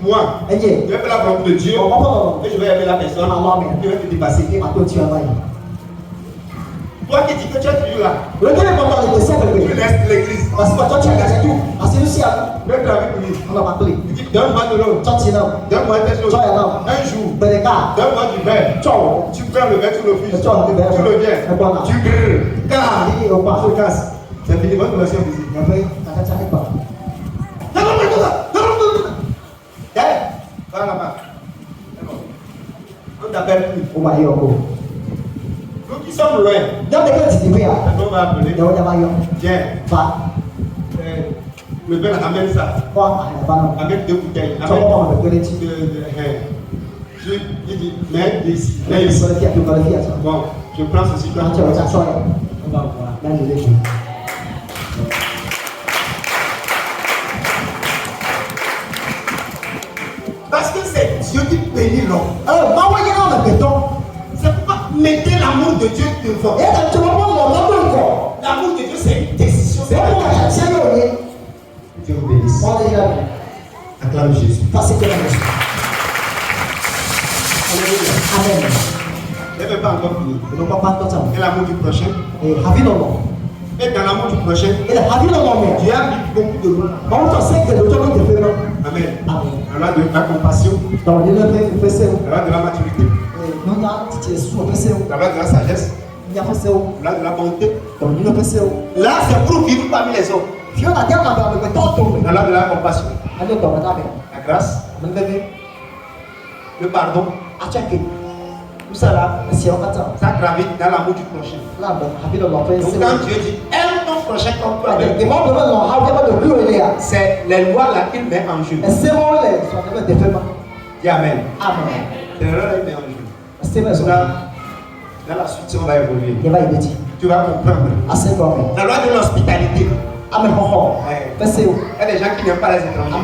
moi, je vais faire la volonté de Dieu et je vais aimer la personne, je vais te dépasser. Toi qui dis que tu es toujours là, tu laisses l'église. Tu laisses tout. Même avec lui. Tu dis donne-moi de l'eau. Donne-moi des choses. Un jour, donne-moi du verre. Tu prends le verre, tu le fiches. Tu reviens. Tu grilles. Car, je casse. C'est fini, votre relation ici. Va là-bas. On t'appelle plus. Nous qui sommes loin, on va appeler. Viens. Le père amène ça. Avec 2 bouteilles. Il dit, mais ici. Bon, je prends ceci. On va voir. Parce que c'est Dieu qui bénit l'homme. C'est pourquoi mettez l'amour de Dieu devant. L'amour de Dieu, c'est une décision. Dieu vous bénisse. Acclame Jésus. Amen. Je ne vais pas encore finir. Et l'amour du prochain. Et dans l'amour du prochain, Dieu a mis beaucoup de loin. Amen. La loi de la compassion, la loi de la maturité, la loi de la sagesse, la loi de la bonté. Là, c'est pour vivre parmi les hommes. La loi de la compassion, la grâce, le pardon. Tout ça là, ça gravite dans l'amour du prochain. Donc quand Dieu dit aime ton prochain comme toi-même, c'est les lois là qu'il met en jeu. Dis Amen. C'est les lois là qu'il met en jeu. Dans la suite, on va évoluer. Tu vas comprendre. La loi de l'hospitalité. Il y a des gens qui n'aiment pas les étrangers.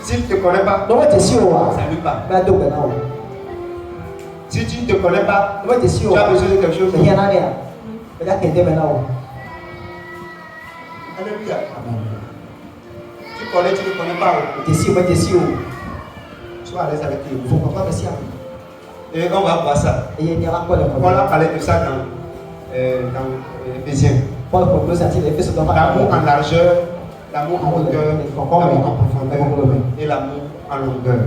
S'il ne te connaît pas, salut pas. Si tu ne te connais pas, tu as besoin de quelque chose. Alléluia. Tu connais, tu ne connais pas. Sois à l'aise avec lui. Et on va voir ça. On a parlé de ça dans Éphésiens. L'amour en largeur, l'amour en hauteur, l'amour en profondeur et l'amour en longueur.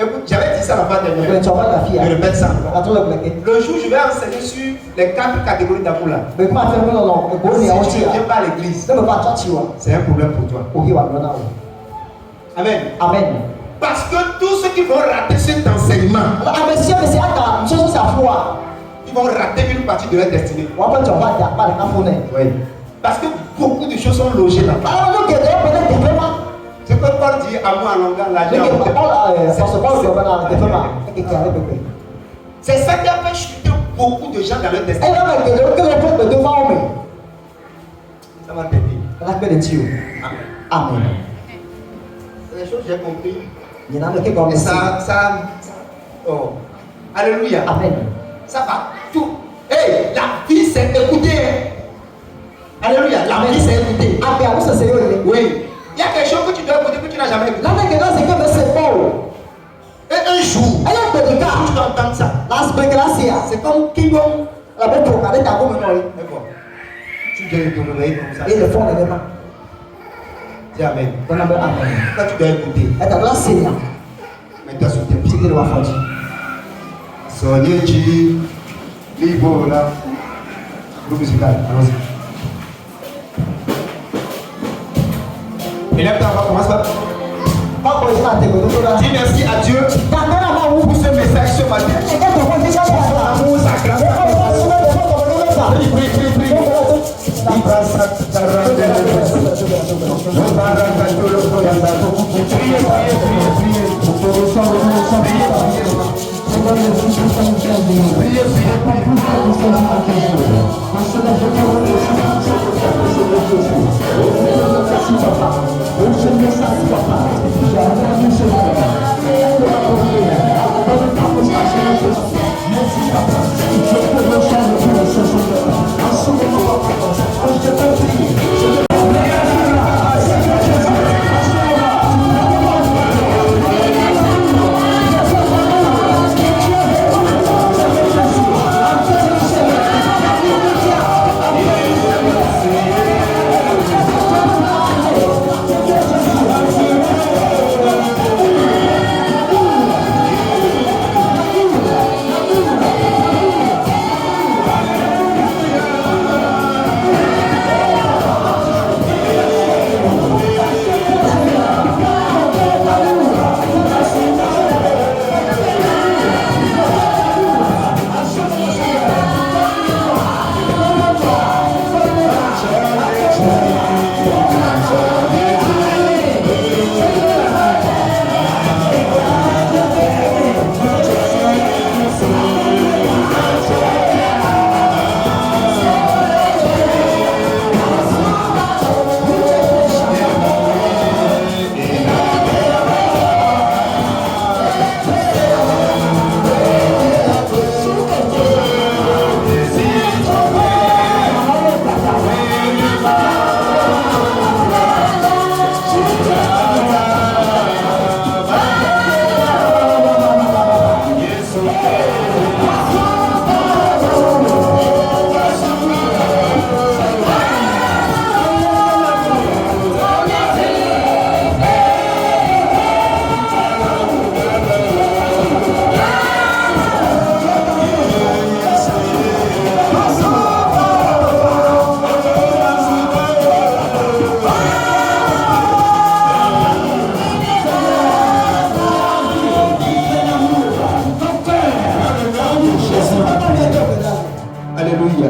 Écoute, j'avais dit ça la fois dernière. Je répète ça. Le jour où je vais enseigner sur les 4 catégories d'amour là. Si tu ne viens pas à l'église, c'est un problème pour toi. Amen. Parce que tous ceux qui vont rater cet enseignement, ils vont rater une partie de leur destinée. Oui. Parce que beaucoup de choses sont logées là-bas. Ce que Paul dit amour en longueur, c'est ça qui a fait chuter beaucoup de gens dans leur destinée. Ça va t'aider. Amen. C'est des choses que j'ai compris. Et ça, oh. Alléluia. Amen. Ça va tout. Hey, la vie c'est écouter. Alléluia. La vie c'est écouter. Oui. Il y a quelque chose que tu dois écouter que tu n'as jamais écouté. Et un jour, tu vas entendre ça. C'est comme King Kong. La bonne pour regarder ta gomme. D'accord. Tu dois te réveiller comme ça. Et le fond de mains. Dis Amen. Ton amen, amen. Quand tu dois écouter, Et ta glace, c'est là. mets-toi sur tes pieds. C'est de la faute. Soyeji, Libola. Groupe musical, allons-y. Élève ta voix, commence par. Dis merci à Dieu pour ce message ce matin. Son amour, sa grâce, sa compassion. Prie, prie, prie, prie. Alléluia.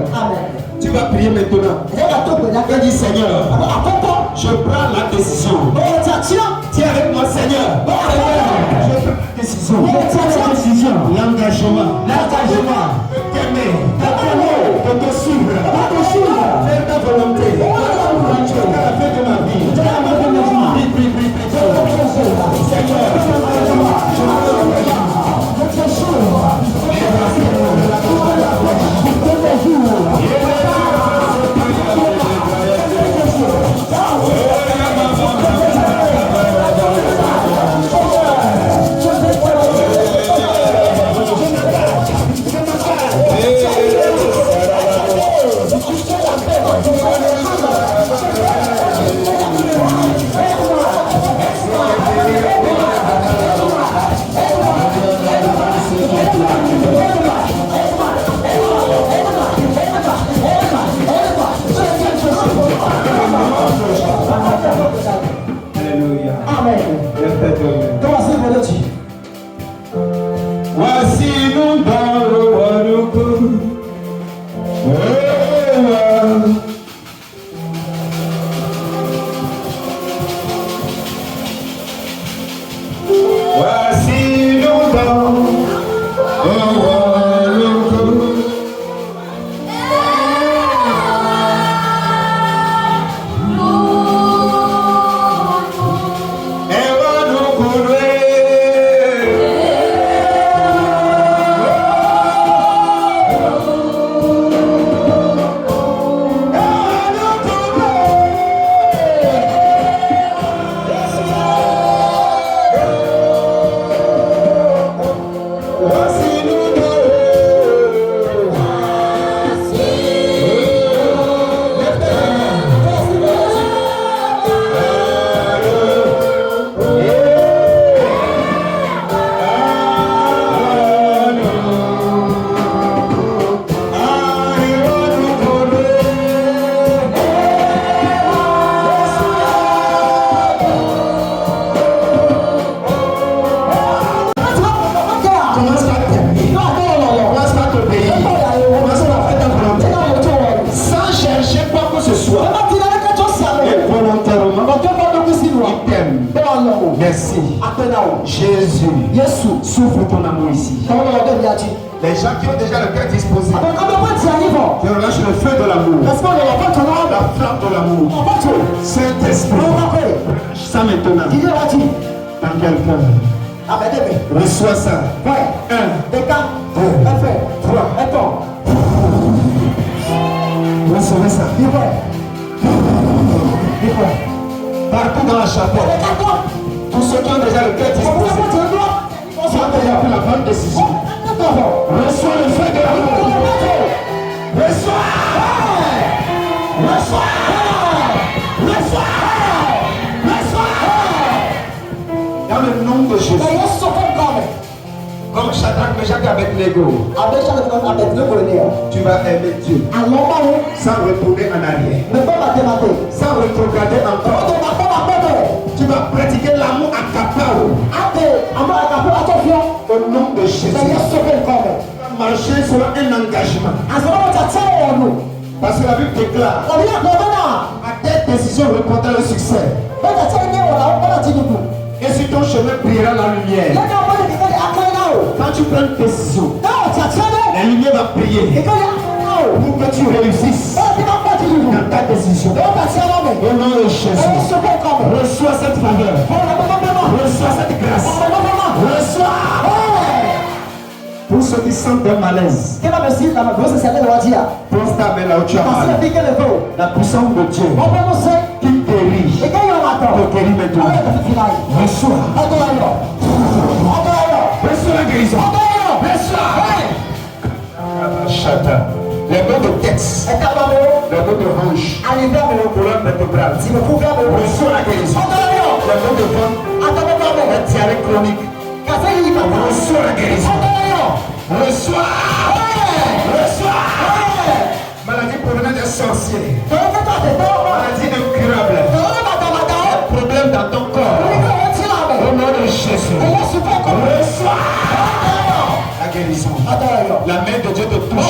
Tu vas prier maintenant. Tu vas dire Seigneur, je prends la décision. Tiens avec moi Seigneur. Je prends la décision. L'engagement. De t'aimer. De te suivre. Faire ta volonté. Jusqu'à la fin de ma vie. Prie, prie, prie. Seigneur, je prends l'engagement. Jésus, souffle ton amour ici. Les gens qui ont déjà le cœur disposé, je relâche le feu de l'amour, la flamme de l'amour. Saint-Esprit, relâche ça maintenant dans quelqu'un. Reçois ça. 1, 2, 3. Recevez ça. Partout dans la chapelle, tous ceux qui ont déjà le cœur disposé, qui ont déjà pris la bonne décision, reçois le feu de l'amour. Reçois. Dans le nom de Jésus. Comme Shadrach, Meshach et Abednego, tu vas aimer Dieu sans retourner en arrière, sans retrograder encore. Tu vas pratiquer l'amour à capao au nom de Jésus. Marcher sera un engagement. Parce que la Bible déclare à telle décision répondra le succès. Et si ton chemin brillera la lumière, quand tu prends une décision, la lumière va briller pour que tu réussisses dans ta décision. Au nom de Jésus, reçois cette faveur, reçois cette grâce, reçois. Pour ceux qui sentent un malaise, pose ta main là où tu as mal. La puissance de Dieu qui guérit, te guérit maintenant. Reçois. Reçois la guérison. Reçois. Chata. Les mots de tête, les mots de hanche, colonne vertébrale. Reçois la guérison. Les mots de ventre, la diarrhée chronique. Reçois la guérison. Reçois. Maladie provenant des sorciers. Maladie incurable. Problème dans ton corps. Au nom de Jésus. Reçois la guérison. La main de Dieu te touche.